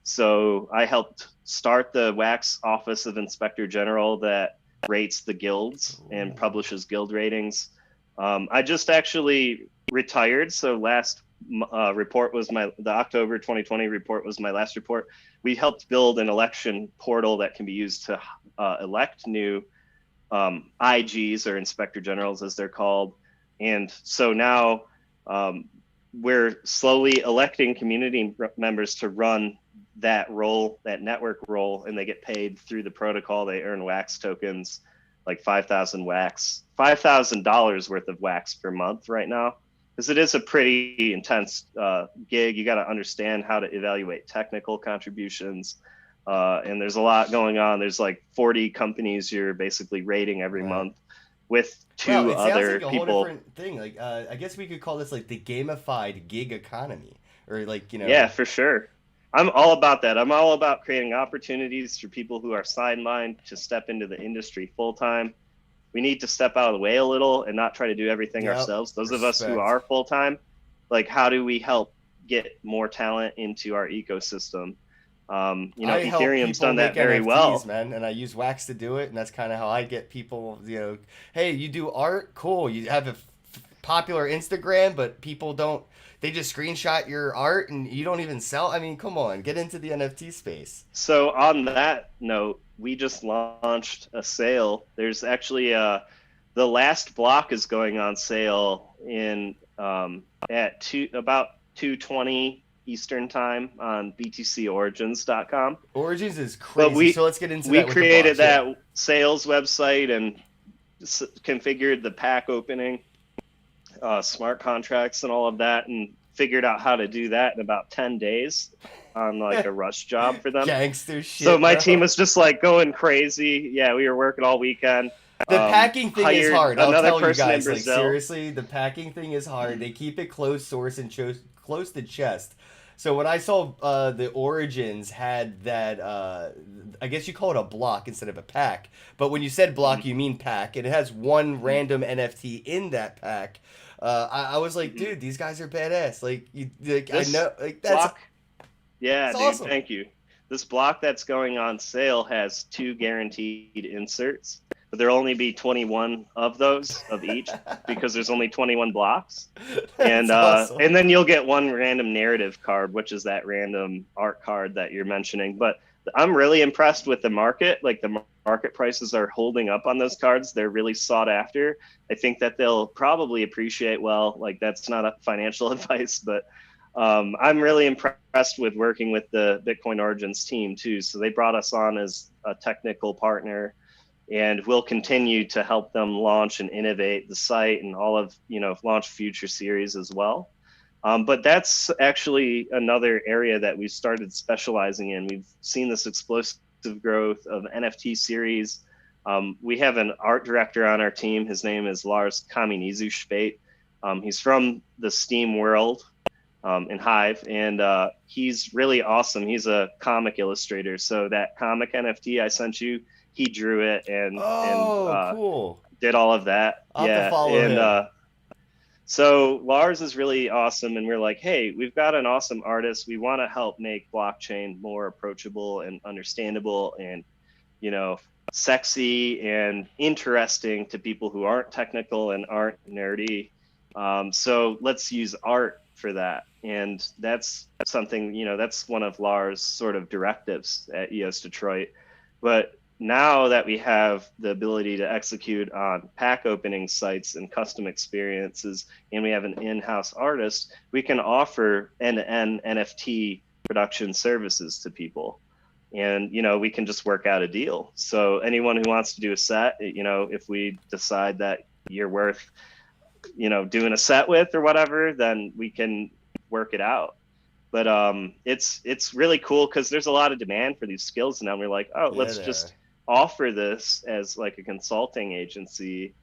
So I helped start the Wax Office of Inspector General that rates the guilds and publishes guild ratings. I just actually retired. So last report was the October 2020 report was my last report. We helped build an election portal that can be used to elect new IGs, or inspector generals as they're called. And so now we're slowly electing community members to run that role, that network role, and they get paid through the protocol. They earn Wax tokens, like 5,000 Wax, $5,000 worth of Wax per month right now. Because it is a pretty intense gig. You got to understand how to evaluate technical contributions. And there's a lot going on. There's like 40 companies you're basically rating every month with two other like a people. Whole different thing. Like, I guess we could call this like the gamified gig economy, or like, Yeah, for sure. I'm all about that. I'm all about creating opportunities for people who are sidelined to step into the industry full time. We need to step out of the way a little and not try to do everything ourselves. Those of us who are full time, like, how do we help get more talent into our ecosystem. I help Ethereum's people done that make very NFTs, well. man, and I use Wax to do it, and that's kind of how I get people. Hey, you do art, cool. You have a popular Instagram, but people don't. They just screenshot your art, and you don't even sell. I mean, come on, get into the NFT space. So on that note, we just launched a sale. There's actually the last block is going on sale in at about 2:20 Eastern time on btcorigins.com. Origins is But crazy. So let's get into we that with the created blocks. Yeah. that sales website and configured the pack opening, smart contracts and all of that, and figured out how to do that in about 10 days on like a rush job for them. Gangster shit. So my bro. team was just like going crazy. Yeah, we were working all weekend. The packing thing is Hired hard. I'll another tell you person in guys. Like Brazil. seriously, the packing thing is hard. They keep it closed source and close to chest. So when I saw the Origins had that, I guess you call it a block instead of a pack. But when you said block, you mean pack. And it has one random NFT in that pack. I was like, dude, these guys are badass. Like, I know, like that's block. Yeah, that's dude, awesome. thank you. This block that's going on sale has 2 guaranteed inserts, but there'll only be 21 of those of each because there's only 21 blocks. And awesome. and then you'll get one random narrative card, which is that random art card that you're mentioning. But I'm really impressed with the market. Like the market prices are holding up on those cards. They're really sought after. I think that they'll probably appreciate well. Like that's not a financial advice, but I'm really impressed with working with the Bitcoin Origins team too. So they brought us on as a technical partner, and we'll continue to help them launch and innovate the site and all of, launch future series as well. But that's actually another area that we've started specializing in. We've seen this explosive growth of NFT series. We have an art director on our team. His name is Lars Kaminizu Spate. He's from the Steam world. In Hive, and he's really awesome. He's a comic illustrator. So that comic NFT I sent you, he drew it and cool. Did all of that. I'll have to follow him. So Lars is really awesome, and we're like, hey, we've got an awesome artist. We want to help make blockchain more approachable and understandable, and sexy and interesting to people who aren't technical and aren't nerdy. So let's use art for that. And that's something, that's one of Lars' sort of directives at EOS Detroit. But now that we have the ability to execute on pack opening sites and custom experiences, and we have an in-house artist, we can offer end-to-end NFT production services to people. And, we can just work out a deal. So anyone who wants to do a set, if we decide that you're worth doing a set with or whatever, then we can work it out. But it's really cool because there's a lot of demand for these skills now. We're like, let's just offer this as like a consulting agency,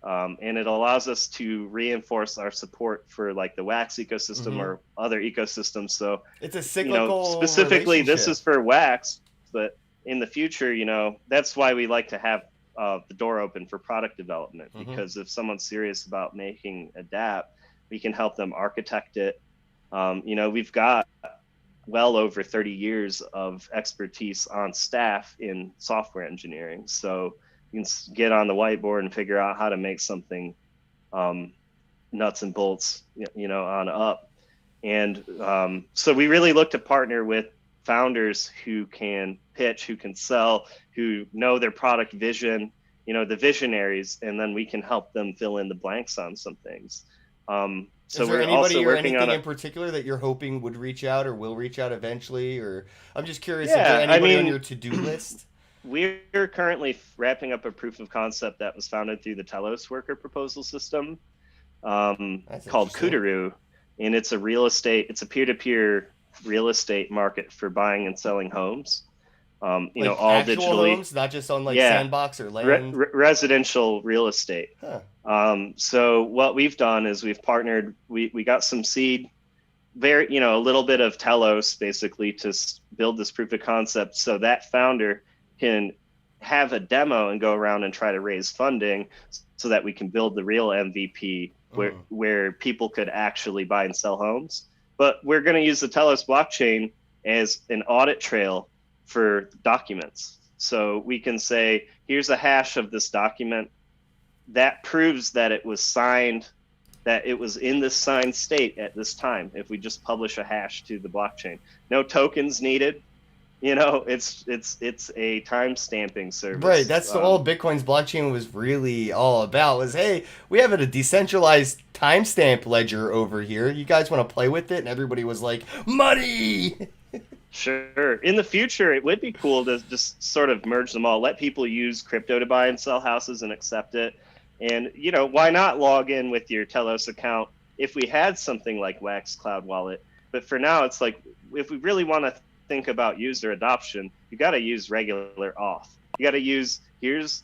and it allows us to reinforce our support for like the Wax ecosystem or other ecosystems. So it's a cyclical specifically this is for Wax, but in the future, that's why we like to have the door open for product development, because if someone's serious about making a dApp, we can help them architect it. We've got well over 30 years of expertise on staff in software engineering. So you can get on the whiteboard and figure out how to make something nuts and bolts, on up. And so we really look to partner with founders who can pitch, who can sell, who know their product vision, the visionaries, and then we can help them fill in the blanks on some things. So is there we're anybody also or working anything on in particular that you're hoping would reach out or will reach out eventually? Or I'm just curious, Yeah, is there anybody I on mean, your to-do list? We're currently wrapping up a proof of concept that was founded through the Telos worker proposal system, called Koodaroo, and it's a peer-to-peer real estate market for buying and selling homes. All actual digitally, homes, not just on Sandbox or land. Residential real estate. Huh. So what we've done is we've partnered. We got some seed, a little bit of Telos basically to build this proof of concept, so that founder can have a demo and go around and try to raise funding, so that we can build the real MVP where people could actually buy and sell homes. But we're going to use the Telos blockchain as an audit trail for documents. So we can say, here's a hash of this document that proves that it was signed, that it was in this signed state at this time. If we just publish a hash to the blockchain, no tokens needed. You know, it's a time stamping service. Right. That's all Bitcoin's blockchain was really all about. Was, hey, we have a decentralized timestamp ledger over here. You guys want to play with it? And everybody was like, money. Sure. In the future, it would be cool to just sort of merge them all. Let people use crypto to buy and sell houses and accept it. And, you know, why not log in with your Telos account if we had something like Wax Cloud Wallet? But for now, it's like, if we really want to think about user adoption, you got to use regular auth. You got to use, here's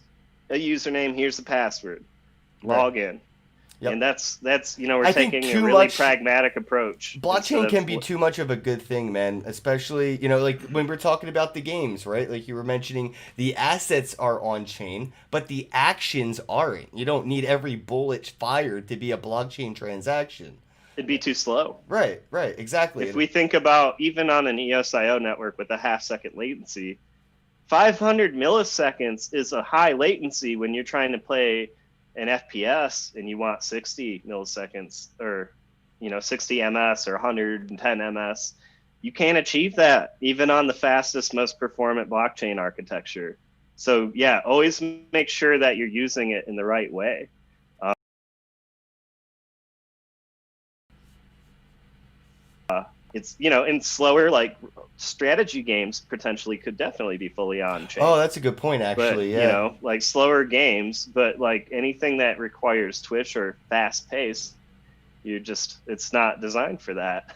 a username, here's the password, log in. Yep. And that's you know, we're taking a really pragmatic approach. Blockchain can be too much of a good thing, man, especially, you know, like when we're talking about the games, right? Like you were mentioning, the assets are on chain, but the actions aren't. You don't need every bullet fired to be a blockchain transaction. It'd be too slow. Right, exactly. If we think about even on an EOS.io network with a half-second latency, 500 milliseconds is a high latency when you're trying to play an FPS and you want 60 milliseconds or, you know, 60 ms or 110 ms. You can't achieve that even on the fastest, most performant blockchain architecture. So yeah, always make sure that you're using it in the right way. It's, you know, in slower, like, strategy games potentially could definitely be fully on chain. Oh, that's a good point, actually. But, you know, like slower games, but like anything that requires Twitch or fast pace, it's not designed for that.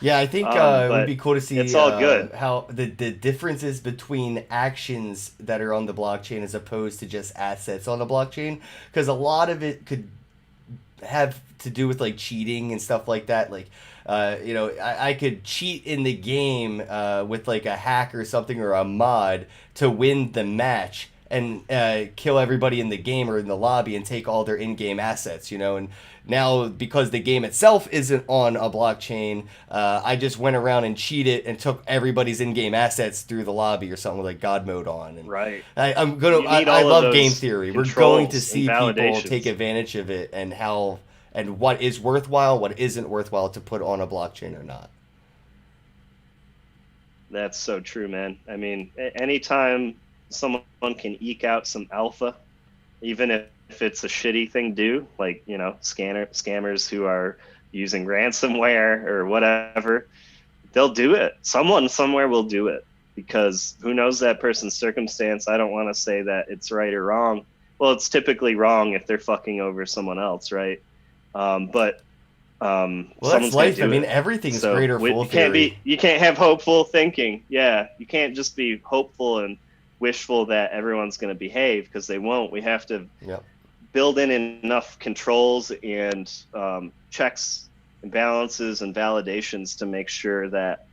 Yeah, I think it would be cool to see it's all good. How the differences between actions that are on the blockchain as opposed to just assets on the blockchain, because a lot of it could have to do with like cheating and stuff like that. Like, you know, I could cheat in the game with like a hack or something or a mod to win the match and kill everybody in the game or in the lobby and take all their in-game assets, you know. And now because the game itself isn't on a blockchain, I just went around and cheated and took everybody's in-game assets through the lobby or something with like God mode on. And right. I love game theory. We're going to see people take advantage of it and how and what is worthwhile, what isn't worthwhile to put on a blockchain or not. That's so true, man. I mean, anytime someone can eke out some alpha, even if it's a shitty thing to do, like, you know, scammers who are using ransomware or whatever, they'll do it. Someone somewhere will do it, because who knows that person's circumstance. I don't want to say that it's right or wrong. Well, it's typically wrong if they're fucking over someone else, right? Well, that's life. I mean, everything's greater full theory. You can't have hopeful thinking. Yeah, you can't just be hopeful and wishful that everyone's going to behave, because they won't. We have to build in enough controls and checks and balances and validations to make sure that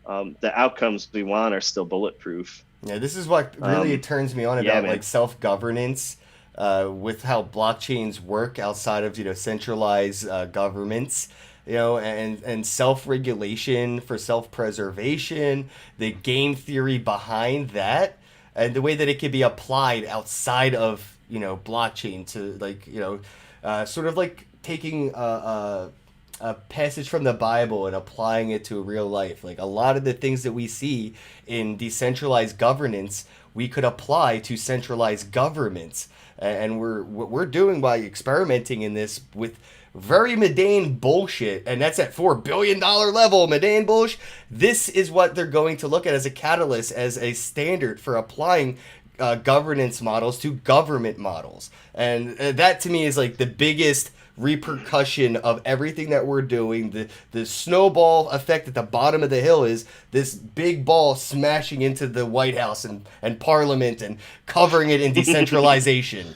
the outcomes we want are still bulletproof. Yeah, this is what really turns me on about like self-governance. With how blockchains work outside of, you know, centralized governments, you know, and self-regulation for self-preservation, the game theory behind that, and the way that it can be applied outside of, you know, blockchain to, like, you know, sort of like taking a passage from the Bible and applying it to real life. Like a lot of the things that we see in decentralized governance, we could apply to centralized governments. And what we're doing by experimenting in this with very mundane bullshit, and that's at $4 billion level, mundane bullshit. This is what they're going to look at as a catalyst, as a standard for applying governance models to government models. And that to me is like the biggest repercussion of everything that we're doing. The snowball effect at the bottom of the hill is this big ball smashing into the White House and Parliament and covering it in decentralization.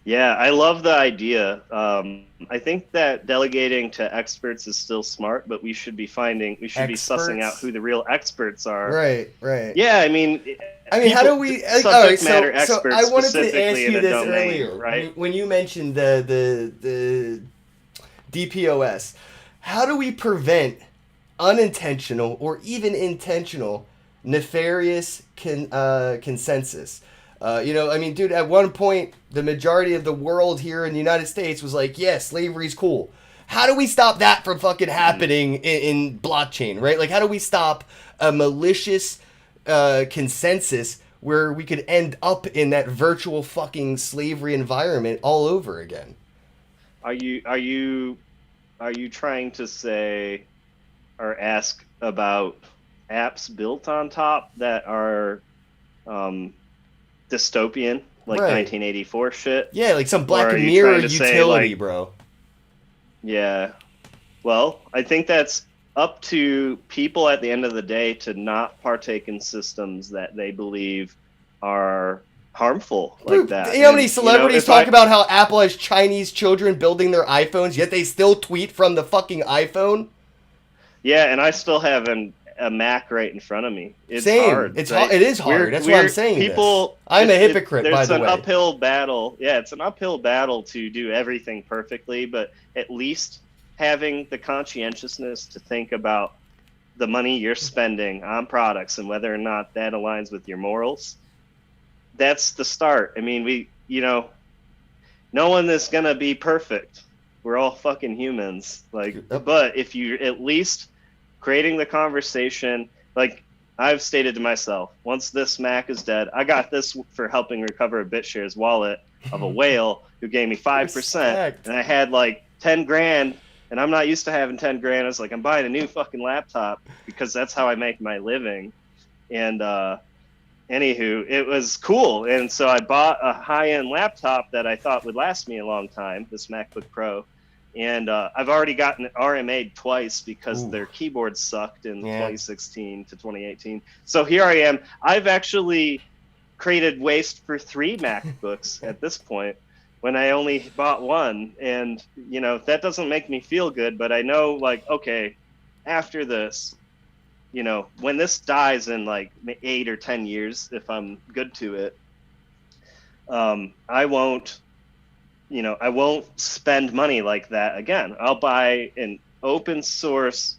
Yeah, I love the idea. I think that delegating to experts is still smart, but we should be sussing out who the real experts are. Right. Yeah, I mean, how do we? Subject matter experts. So I wanted to ask you this domain, earlier, right? When you mentioned the DPoS. how do we prevent unintentional or even intentional nefarious consensus? I mean, dude, at one point, the majority of the world here in the United States was like, yeah, slavery's cool. How do we stop that from fucking happening in blockchain, right? Like, how do we stop a malicious consensus where we could end up in that virtual fucking slavery environment all over again? Are you trying to say or ask about apps built on top that are dystopian, like Right. 1984 shit? Yeah, like some Or Black are you Mirror trying to say, utility, like, bro. Yeah. Well, I think that's up to people at the end of the day to not partake in systems that they believe are harmful like Dude, that. you know how many And, celebrities if talk about how Apple has Chinese children building their iPhones, yet they still tweet from the fucking iPhone? Yeah, and I still have a Mac right in front of me. It's Same. hard. It's right? hard. It is hard. That's why I'm saying people, this. I'm a hypocrite, by It's the an way. uphill battle. Yeah, it's an uphill battle to do everything perfectly, but at least having the conscientiousness to think about the money you're spending on products and whether or not that aligns with your morals, that's the start. I mean, no one is going to be perfect. We're all fucking humans. But if you at least creating the conversation, like I've stated to myself, once this Mac is dead, I got this for helping recover a BitShares wallet of a whale who gave me 5%. Respect. And I had like 10 grand, and I'm not used to having 10 grand. I was like, I'm buying a new fucking laptop because that's how I make my living. And, anywho, it was cool. And so I bought a high-end laptop that I thought would last me a long time, this MacBook Pro. And I've already gotten it RMA'd twice because their keyboard sucked in 2016 to 2018. So here I am. I've actually created waste for 3 MacBooks at this point when I only bought one. And, that doesn't make me feel good, but I know, like, okay, after this, when this dies in like 8 or 10 years, if I'm good to it, I won't spend money like that again. I'll buy an open source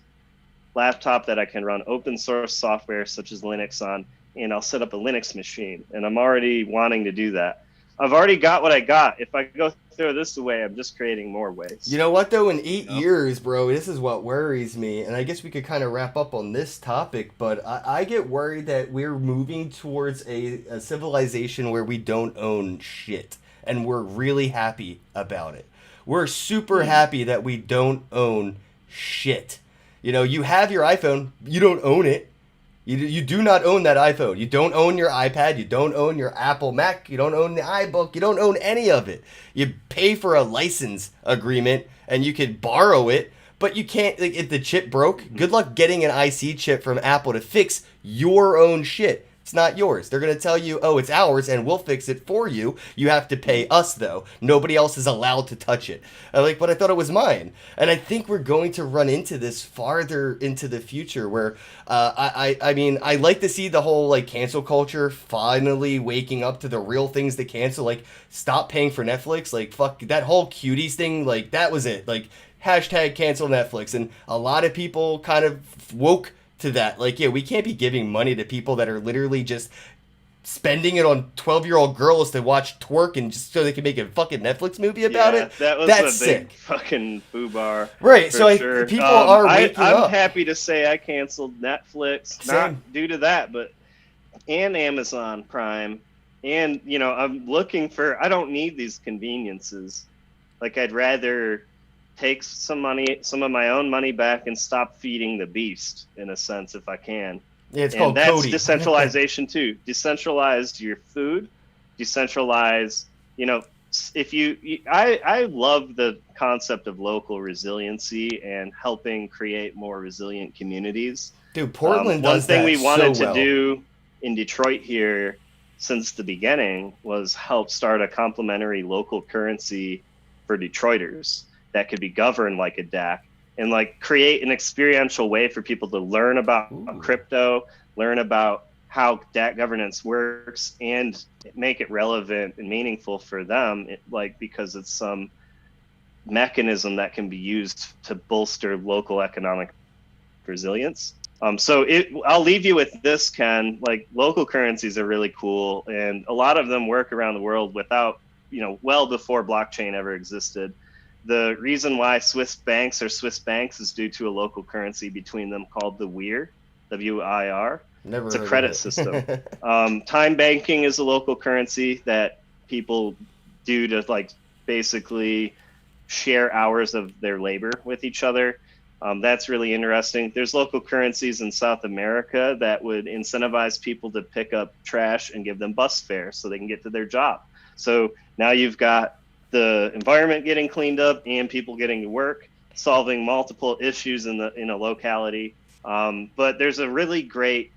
laptop that I can run open source software such as Linux on, and I'll set up a Linux machine. And I'm already wanting to do that. I've already got what I got. If I go throw this away, I'm just creating more waste. You know what, though? In 8 years, bro, this is what worries me. And I guess we could kind of wrap up on this topic, but I get worried that we're moving towards a civilization where we don't own shit. And we're really happy about it. We're super happy that we don't own shit. You have your iPhone, you don't own it. You do not own that iPhone. You don't own your iPad. You don't own your Apple Mac. You don't own the iBook. You don't own any of it. You pay for a license agreement and you could borrow it, but you can't. Like, if the chip broke, good luck getting an IC chip from Apple to fix your own shit. It's not yours. They're going to tell you, oh, it's ours, and we'll fix it for you. You have to pay us, though. Nobody else is allowed to touch it. But I thought it was mine. And I think we're going to run into this farther into the future where, I mean, I like to see the whole, like, cancel culture finally waking up to the real things to cancel. Like, stop paying for Netflix. Like, fuck, that whole cuties thing, like, that was it. Like, hashtag cancel Netflix. And a lot of people kind of woke to that. Like, yeah, we can't be giving money to people that are literally just spending it on 12-year-old girls to watch twerk and just so they can make a fucking Netflix movie about it. That's a big fucking foobar. Right, so sure. People are waking up. I'm happy to say I canceled Netflix, not due to that, but and Amazon Prime. And, I'm looking for, I don't need these conveniences. Like, I'd rather take some of my own money back and stop feeding the beast, in a sense, if I can. Yeah, it's called that's Cody. Decentralization too. Decentralize your food. Decentralize, I love the concept of local resiliency and helping create more resilient communities. Dude, Portland does that so well. One thing we wanted to do in Detroit here since the beginning was help start a complementary local currency for Detroiters that could be governed like a DAC, and like create an experiential way for people to learn about crypto, learn about how DAC governance works, and make it relevant and meaningful for them. Because it's some mechanism that can be used to bolster local economic resilience. So I'll leave you with this, Ken. Like, local currencies are really cool, and a lot of them work around the world without, well before blockchain ever existed. The reason why Swiss banks are Swiss banks is due to a local currency between them called the WIR, W-I-R. Never It's a heard credit of it. system. Time banking is a local currency that people do to, like, basically share hours of their labor with each other. That's really interesting. There's local currencies in South America that would incentivize people to pick up trash and give them bus fare so they can get to their job. So now you've got the environment getting cleaned up and people getting to work, solving multiple issues in a locality. But there's a really great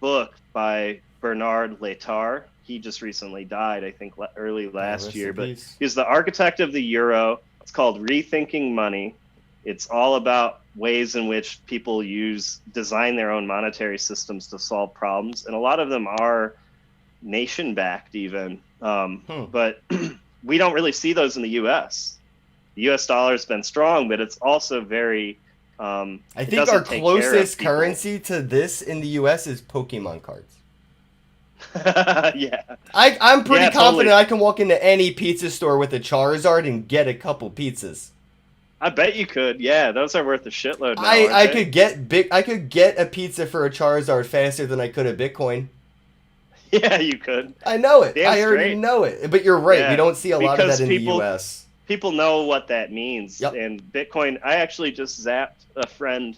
book by Bernard Letard. He just recently died, I think, early last year. But he's the architect of the euro. It's called Rethinking Money. It's all about ways in which people design their own monetary systems to solve problems. And a lot of them are nation-backed even. But we don't really see those in the U.S. The U.S. dollar has been strong, but it's also very... I think our closest currency to this in the U.S. is Pokemon cards. Yeah. I'm pretty confident totally. I can walk into any pizza store with a Charizard and get a couple pizzas. I bet you could. Yeah, those are worth a shitload now, I could get a pizza for a Charizard faster than I could a Bitcoin. Yeah, you could. I know it. Damn I already straight. know it. But you're right. Yeah, we don't see a lot of because that in the U.S. People know what that means. Yep. And Bitcoin, I actually just zapped a friend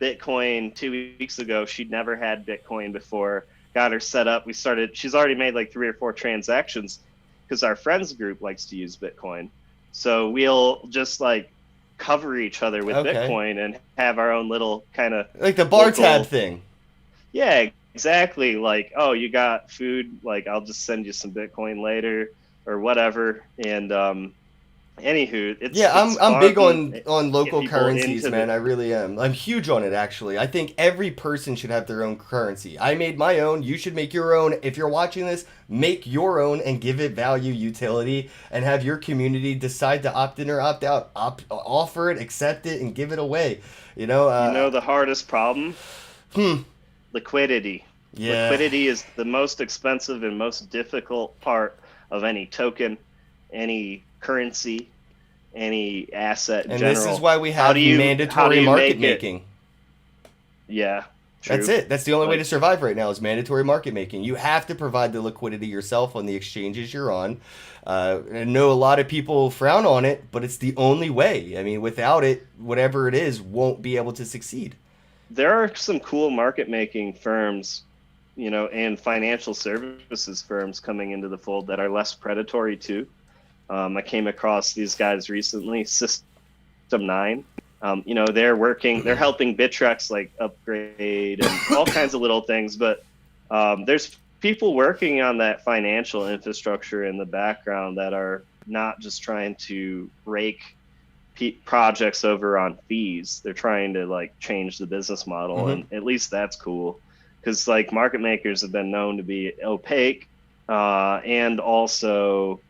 Bitcoin 2 weeks ago. She'd never had Bitcoin before. Got her set up. She's already made like 3 or 4 transactions because our friends group likes to use Bitcoin. So we'll just like cover each other with Bitcoin and have our own little kind of like the bar tab thing. Yeah, exactly. Like, oh, you got food? Like, I'll just send you some Bitcoin later or whatever. And anywho, I'm big on local people currencies, into man. I really am. I'm huge on it, actually. I think every person should have their own currency. I made my own. You should make your own. If you're watching this, make your own and give it value, utility, and have your community decide to opt in or opt out. Offer it, accept it, and give it away. You know the hardest problem? Liquidity. Yeah. Liquidity is the most expensive and most difficult part of any token, any currency, any asset in general. This is why we have mandatory market making. Yeah, true. That's it. That's the only way to survive right now is mandatory market making. You have to provide the liquidity yourself on the exchanges you're on. I know a lot of people frown on it, but it's the only way. I mean, without it, whatever it is won't be able to succeed. There are some cool market making firms, and financial services firms coming into the fold that are less predatory too. I came across these guys recently, System 9. They're helping Bittrex like upgrade and all kinds of little things, but there's people working on that financial infrastructure in the background that are not just trying to rake projects over on fees. They're trying to like change the business model, and at least that's cool because like market makers have been known to be opaque and also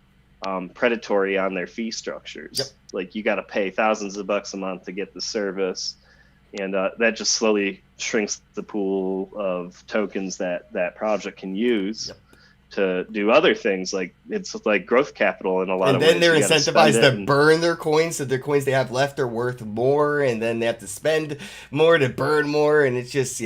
predatory on their fee structures. Yep. Like you got to pay thousands of bucks a month to get the service, and that just slowly shrinks the pool of tokens that project can use to do other things. Like it's like growth capital in a lot of ways. And then they're incentivized to burn their coins, so their coins they have left are worth more, and then they have to spend more to burn more, and it's just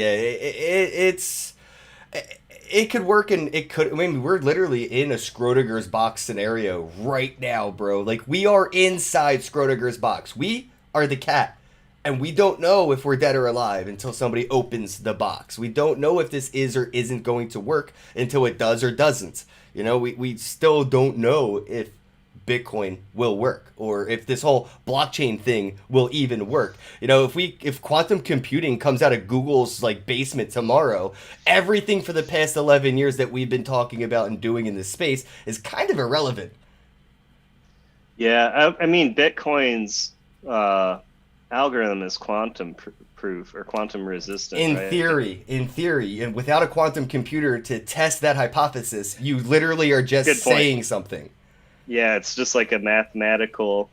it could work, and it could. I mean, we're literally in a Schrödinger's box scenario right now, bro. Like we are inside Schrödinger's box. We are the cat. And we don't know if we're dead or alive until somebody opens the box. We don't know if this is or isn't going to work until it does or doesn't. We still don't know if Bitcoin will work or if this whole blockchain thing will even work. If quantum computing comes out of Google's like basement tomorrow, everything for the past 11 years that we've been talking about and doing in this space is kind of irrelevant. Yeah, I mean, Bitcoin's algorithm is quantum proof or quantum resistant. In right? theory, and without a quantum computer to test that hypothesis, you literally are just saying something. Yeah, it's just like a mathematical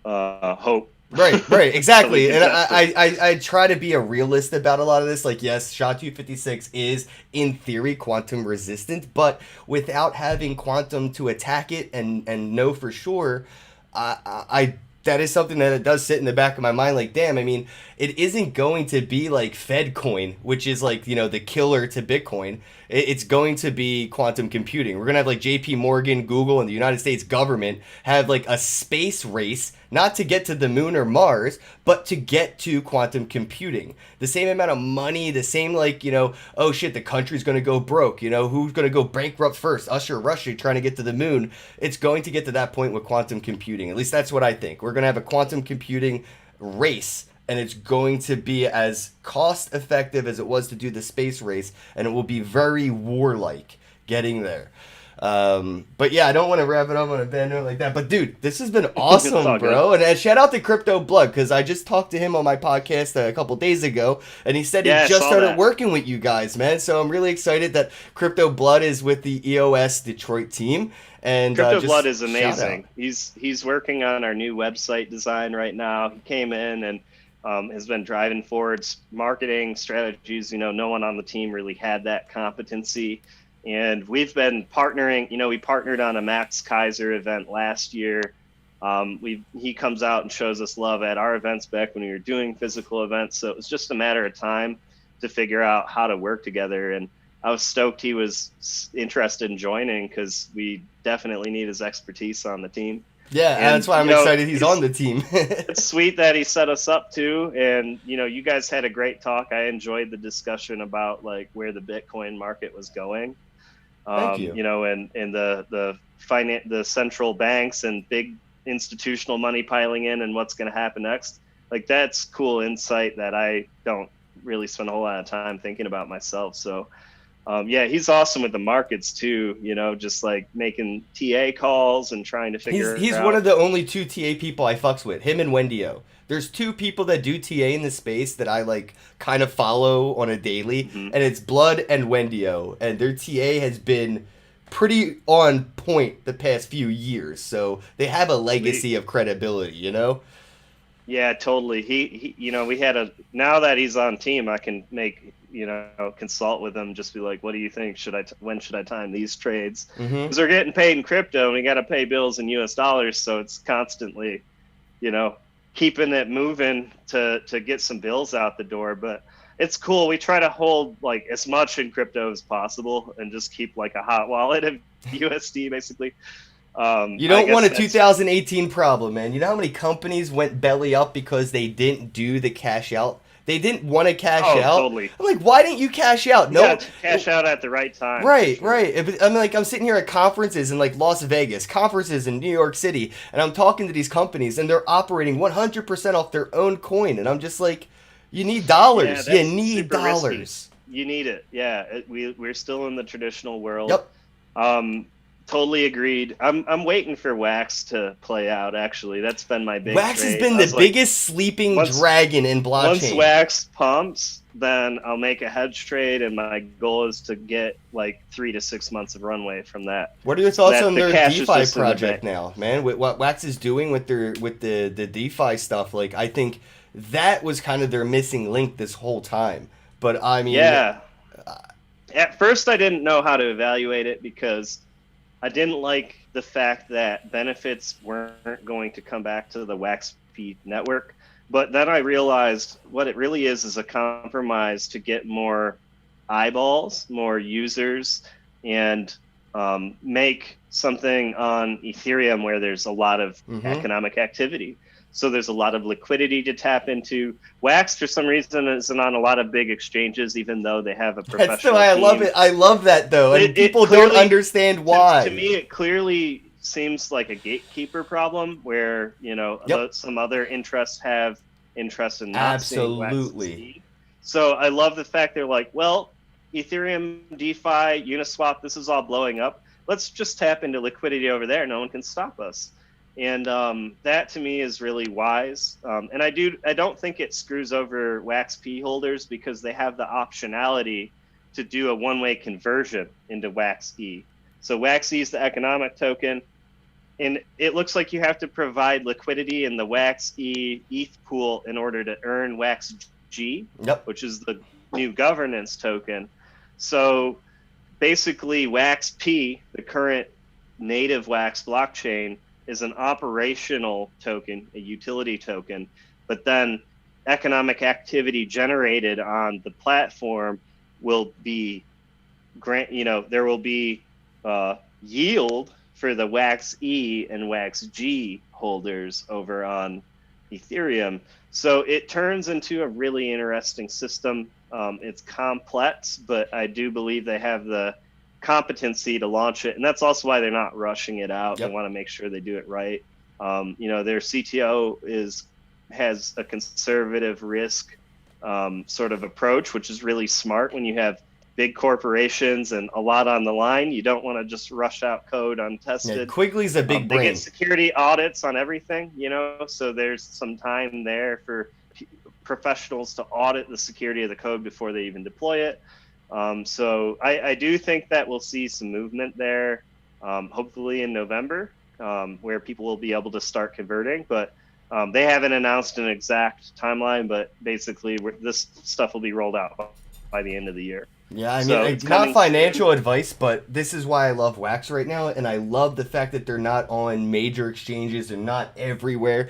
hope. Right, exactly. Till we And can test it. I try to be a realist about a lot of this. Like, yes, SHA-256 is, in theory, quantum resistant, but without having quantum to attack it and know for sure, I that is something that it does sit in the back of my mind. Like, damn, I mean, it isn't going to be like Fed coin, which is like, the killer to Bitcoin. It's going to be quantum computing. We're going to have like JP Morgan, Google, and the United States government have like a space race, not to get to the moon or Mars, but to get to quantum computing. The same amount of money, the same like, oh shit, the country's going to go broke. Who's going to go bankrupt first? Us or Russia trying to get to the moon? It's going to get to that point with quantum computing. At least that's what I think. We're going to have a quantum computing race, and it's going to be as cost effective as it was to do the space race, and it will be very warlike getting there. But yeah, I don't want to wrap it up on a bad note like that. But dude, this has been awesome, bro. And shout out to Crypto Blood, because I just talked to him on my podcast a couple days ago, and he said he just started working with you guys, man. So I'm really excited that Crypto Blood is with the EOS Detroit team. And Crypto Blood is amazing. He's working on our new website design right now. He came in and has been driving forward marketing strategies. No one on the team really had that competency. And we've been partnering. We partnered on a Max Kaiser event last year. He comes out and shows us love at our events back when we were doing physical events. So it was just a matter of time to figure out how to work together. And I was stoked he was interested in joining, because we definitely need his expertise on the team. Yeah, and that's why I'm excited he's on the team. It's sweet that he set us up too. And, you guys had a great talk. I enjoyed the discussion about like where the Bitcoin market was going. Thank you. And the central banks and big institutional money piling in and what's going to happen next. Like, that's cool insight that I don't really spend a whole lot of time thinking about myself. So, yeah, he's awesome with the markets too, just like making TA calls and trying to figure He's out. one of the only two TA people I fucks with, him and Wendio. There's two people that do TA in the space that I like kind of follow on a daily, and it's Blood and Wendio, and their TA has been pretty on point the past few years, so they have a legacy of credibility, Yeah, totally. He we had now that he's on team, I can make, consult with him, just be like, what do you think? When should I time these trades? Because we're getting paid in crypto and we got to pay bills in US dollars. So it's constantly, keeping it moving to get some bills out the door. But it's cool. We try to hold like as much in crypto as possible and just keep like a hot wallet of USD basically. You don't want a 2018 problem, man. You know how many companies went belly up because they didn't do the cash out? They didn't want to cash out. Totally. I'm like, why didn't you cash out? No, cash out at the right time. Right. I'm like, I'm sitting here at conferences in like Las Vegas, conferences in New York City, and I'm talking to these companies, and they're operating 100% off their own coin, and I'm just like, you need dollars. Yeah, you need dollars. Risky. You need it. Yeah, we're still in the traditional world. Yep. Totally agreed. I'm waiting for Wax to play out. Actually, that's been my big. Wax has been the biggest sleeping dragon in blockchain. Once Wax pumps, then I'll make a hedge trade, and my goal is to get like 3 to 6 months of runway from that. What are your thoughts on their DeFi project now, man? With what Wax is doing with the DeFi stuff, like I think that was kind of their missing link this whole time. But I mean, yeah. At first, I didn't know how to evaluate it because I didn't like the fact that benefits weren't going to come back to the WaxP network. But then I realized what it really is a compromise to get more eyeballs, more users, and make something on Ethereum where there's a lot of economic activity. So there's a lot of liquidity to tap into. Wax, for some reason, isn't on a lot of big exchanges, even though they have a professional That's why I love it. I love that, though. And people don't understand why. To me, it clearly seems like a gatekeeper problem where, some other interests have interest in not seeing Wax succeed. So I love the fact they're like, well, Ethereum, DeFi, Uniswap, this is all blowing up. Let's just tap into liquidity over there. No one can stop us. And that to me is really wise. And I don't think it screws over WaxP holders because they have the optionality to do a one-way conversion into WaxE. So WaxE is the economic token. and it looks like you have to provide liquidity in the Wax ETH pool in order to earn Wax G, Yep. which is the new governance token. So basically, Wax P, the current native Wax blockchain, is an operational token, a utility token, but then economic activity generated on the platform will be there will be yield for the Wax E and Wax G holders over on Ethereum. So it turns into a really interesting system. It's complex, but I do believe they have the competency to launch it, and that's also why they're not rushing it out. Yep. They want to make sure they do it right. Their CTO has a conservative risk sort of approach, which is really smart when you have big corporations and a lot on the line. You don't want to just rush out code untested. Yeah, Quigley's a big They brain. get security audits on everything, so there's some time there for professionals to audit the security of the code before they even deploy it. So I do think that we'll see some movement there, hopefully in November, where people will be able to start converting. But they haven't announced an exact timeline, but basically this stuff will be rolled out by the end of the year. Yeah, I mean, So it's not financial advice, but this is why I love Wax right now, and I love the fact that they're not on major exchanges and not everywhere.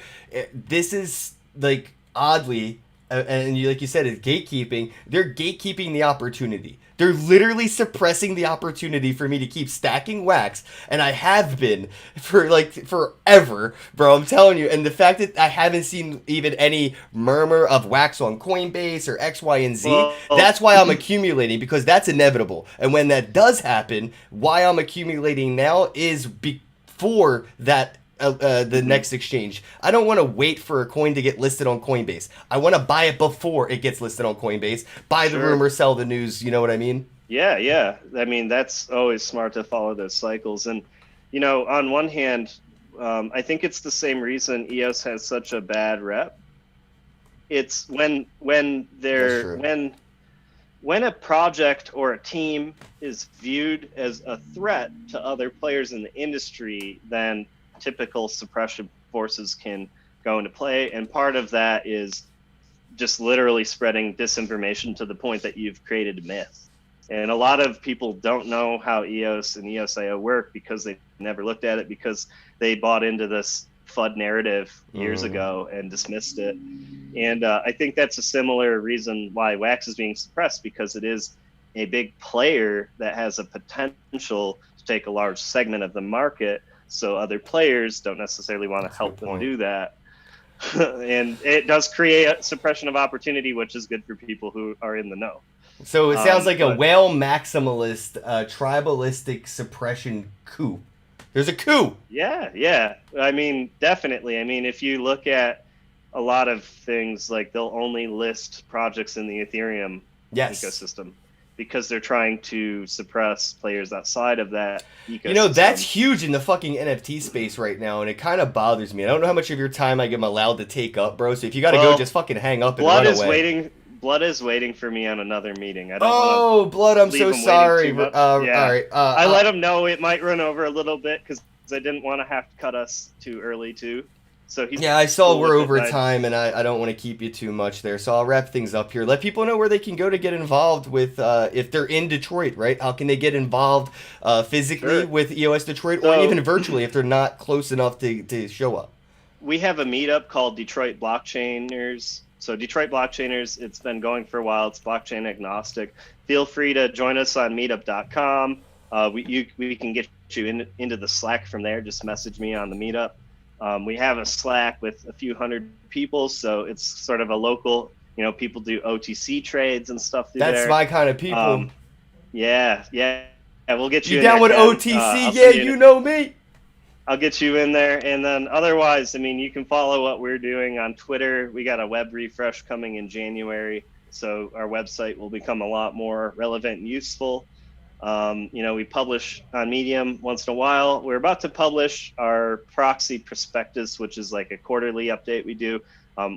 This is, like, oddly, and like you said, it's gatekeeping. They're gatekeeping the opportunity. They're literally suppressing the opportunity for me to keep stacking Wax, and I have been for forever, bro. I'm telling you. And the fact that I haven't seen even any murmur of Wax on Coinbase or X, Y, and Z, that's why I'm accumulating, because that's inevitable. And when that does happen, why I'm accumulating now is before that. The next exchange. I don't want to wait for a coin to get listed on Coinbase. I want to buy it before it gets listed on Coinbase. Buy the rumor, sell the news. You know what I mean? Yeah. I mean, that's always smart to follow those cycles. And, on one hand, I think it's the same reason EOS has such a bad rep. It's when a project or a team is viewed as a threat to other players in the industry, then typical suppression forces can go into play. And part of that is just literally spreading disinformation to the point that you've created a myth. And a lot of people don't know how EOS and EOS.io work because they never looked at it, because they bought into this FUD narrative years ago and dismissed it. And I think that's a similar reason why Wax is being suppressed, because it is a big player that has a potential to take a large segment of the market. So other players don't necessarily want to help them do that. And it does create a suppression of opportunity, which is good for people who are in the know. So it sounds like a whale maximalist, tribalistic suppression coup. There's a coup. Yeah. I mean, definitely. I mean, if you look at a lot of things, like they'll only list projects in the Ethereum ecosystem, because they're trying to suppress players outside of that ecosystem. That's huge in the fucking NFT space right now, and it kind of bothers me. I don't know how much of your time I am allowed to take up, bro. So if you got to go, just fucking hang up and run away. Blood is waiting for me on another meeting. I don't Blood, I'm so sorry. All right. I let him know it might run over a little bit because I didn't want to have to cut us too early too. So I saw we're over time, and I don't want to keep you too much there. So I'll wrap things up here. Let people know where they can go to get involved with, if they're in Detroit, right? How can they get involved physically with EOS Detroit, or even virtually if they're not close enough to show up? We have a meetup called Detroit Blockchainers. So Detroit Blockchainers, it's been going for a while. It's blockchain agnostic. Feel free to join us on meetup.com. We can get you into the Slack from there. Just message me on the meetup. We have a Slack with a few hundred people, so it's sort of a local, people do OTC trades and stuff through there. That's my kind of people. Yeah, we'll get you in down there, with OTC? You know me. I'll get you in there. And then otherwise, I mean, you can follow what we're doing on Twitter. We got a web refresh coming in January, so our website will become a lot more relevant and useful. We publish on Medium once in a while. We're about to publish our proxy prospectus, which is like a quarterly update we do.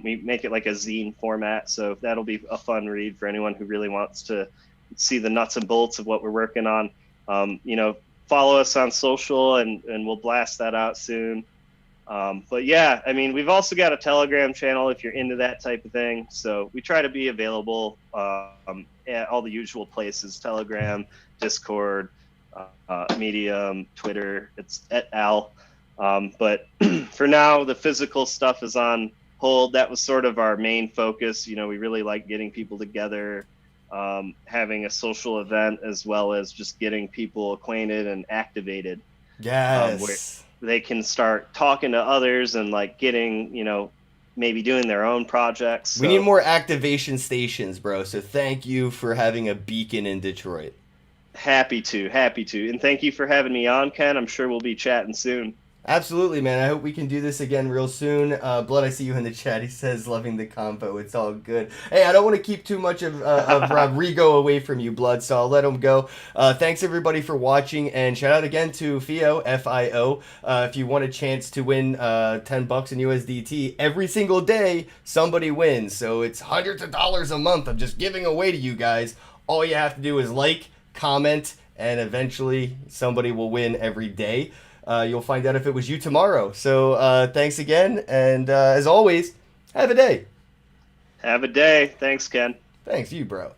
We make it like a zine format, so that'll be a fun read for anyone who really wants to see the nuts and bolts of what we're working on. follow us on social, and we'll blast that out soon. But yeah, I mean, we've also got a Telegram channel if you're into that type of thing. So we try to be available at all the usual places: Telegram, Discord, Medium, Twitter. It's @al. But for now, the physical stuff is on hold. That was sort of our main focus. You know, we really like getting people together, having a social event, as well as just getting people acquainted and activated. Yes. Where they can start talking to others and like getting, you know, maybe doing their own projects. So, we need more activation stations, bro. So thank you for having a beacon in Detroit. Happy to. And thank you for having me on, Ken. I'm sure we'll be chatting soon. Absolutely, man. I hope we can do this again real soon. Blood, I see you in the chat. He says, loving the combo. It's all good. Hey, I don't want to keep too much of Robrigo away from you, Blood, so I'll let him go. Thanks, everybody, for watching, and shout out again to FIO, F-I-O. If you want a chance to win $10 in USDT, every single day, somebody wins. So it's hundreds of dollars a month I'm just giving away to you guys. All you have to do is like, comment, and eventually somebody will win every day. You'll find out if it was you tomorrow. So thanks again, and as always, have a day. Have a day. Thanks, Ken. Thanks, you, bro.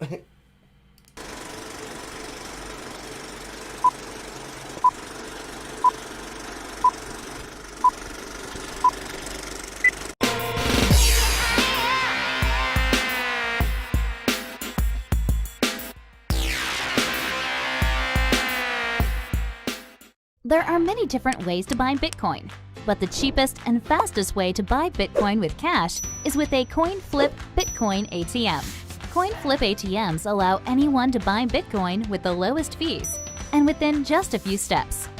There are many different ways to buy Bitcoin, but the cheapest and fastest way to buy Bitcoin with cash is with a coin flip Bitcoin ATM. Coin flip ATMs allow anyone to buy Bitcoin with the lowest fees and within just a few steps.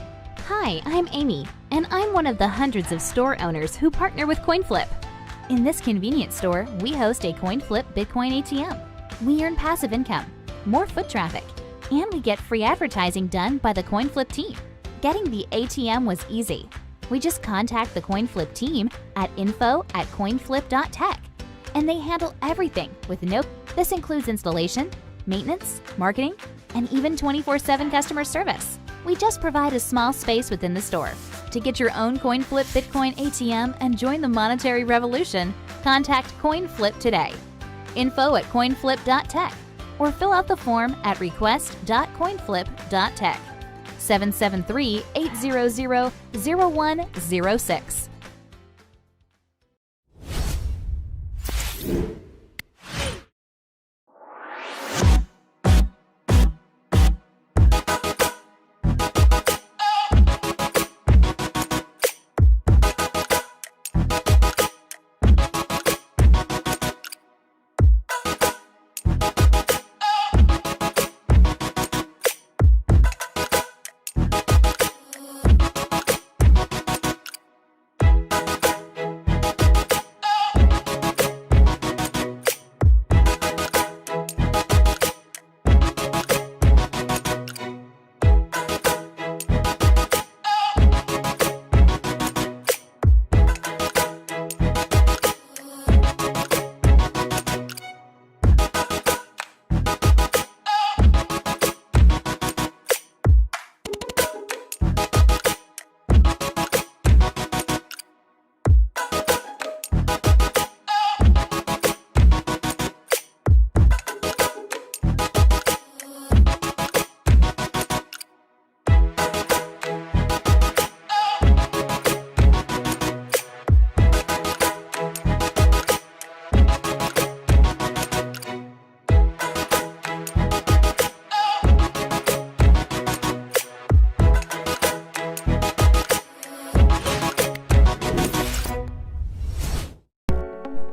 Hi, I'm Amy, and I'm one of the hundreds of store owners who partner with CoinFlip. In this convenience store, we host a CoinFlip Bitcoin ATM. We earn passive income, more foot traffic, and we get free advertising done by the CoinFlip team. Getting the ATM was easy. We just contact the CoinFlip team at info@coinflip.tech, and they handle everything with no. This includes installation, maintenance, marketing, and even 24/7 customer service. We just provide a small space within the store. To get your own CoinFlip Bitcoin ATM and join the monetary revolution, contact CoinFlip today. info@coinflip.tech, or fill out the form at request.coinflip.tech. 773-800-0106.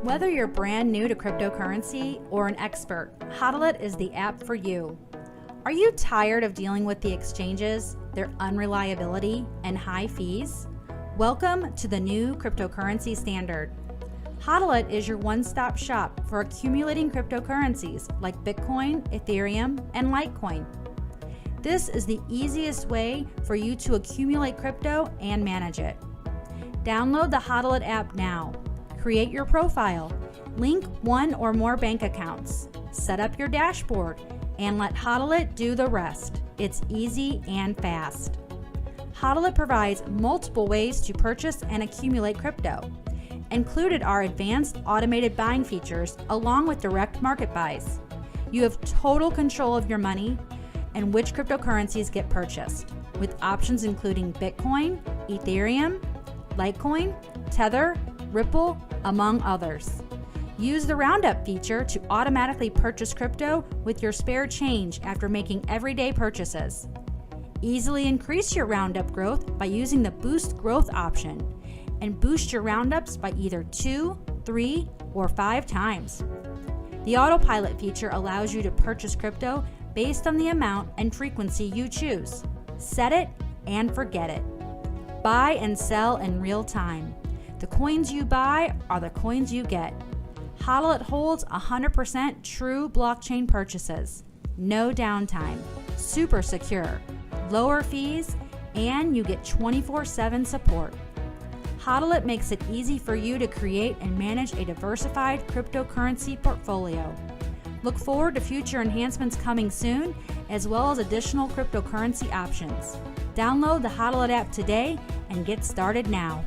Whether you're brand new to cryptocurrency or an expert, Hodl is the app for you. Are you tired of dealing with the exchanges, their unreliability, and high fees? Welcome to the new cryptocurrency standard. Hodl is your one-stop shop for accumulating cryptocurrencies like Bitcoin, Ethereum, and Litecoin. This is the easiest way for you to accumulate crypto and manage it. Download the Hodl app now. Create your profile, link one or more bank accounts, set up your dashboard, and let Hodl do the rest. It's easy and fast. Hodl provides multiple ways to purchase and accumulate crypto. Included are advanced automated buying features along with direct market buys. You have total control of your money and which cryptocurrencies get purchased, with options including Bitcoin, Ethereum, Litecoin, Tether, Ripple, among others. Use the Roundup feature to automatically purchase crypto with your spare change after making everyday purchases. Easily increase your Roundup growth by using the Boost Growth option, and boost your Roundups by either 2, 3, or 5 times. The Autopilot feature allows you to purchase crypto based on the amount and frequency you choose. Set it and forget it. Buy and sell in real time. The coins you buy are the coins you get. Hodl holds 100% true blockchain purchases. No downtime. Super secure. Lower fees, and you get 24/7 support. Hodl makes it easy for you to create and manage a diversified cryptocurrency portfolio. Look forward to future enhancements coming soon, as well as additional cryptocurrency options. Download the Hodl app today and get started now.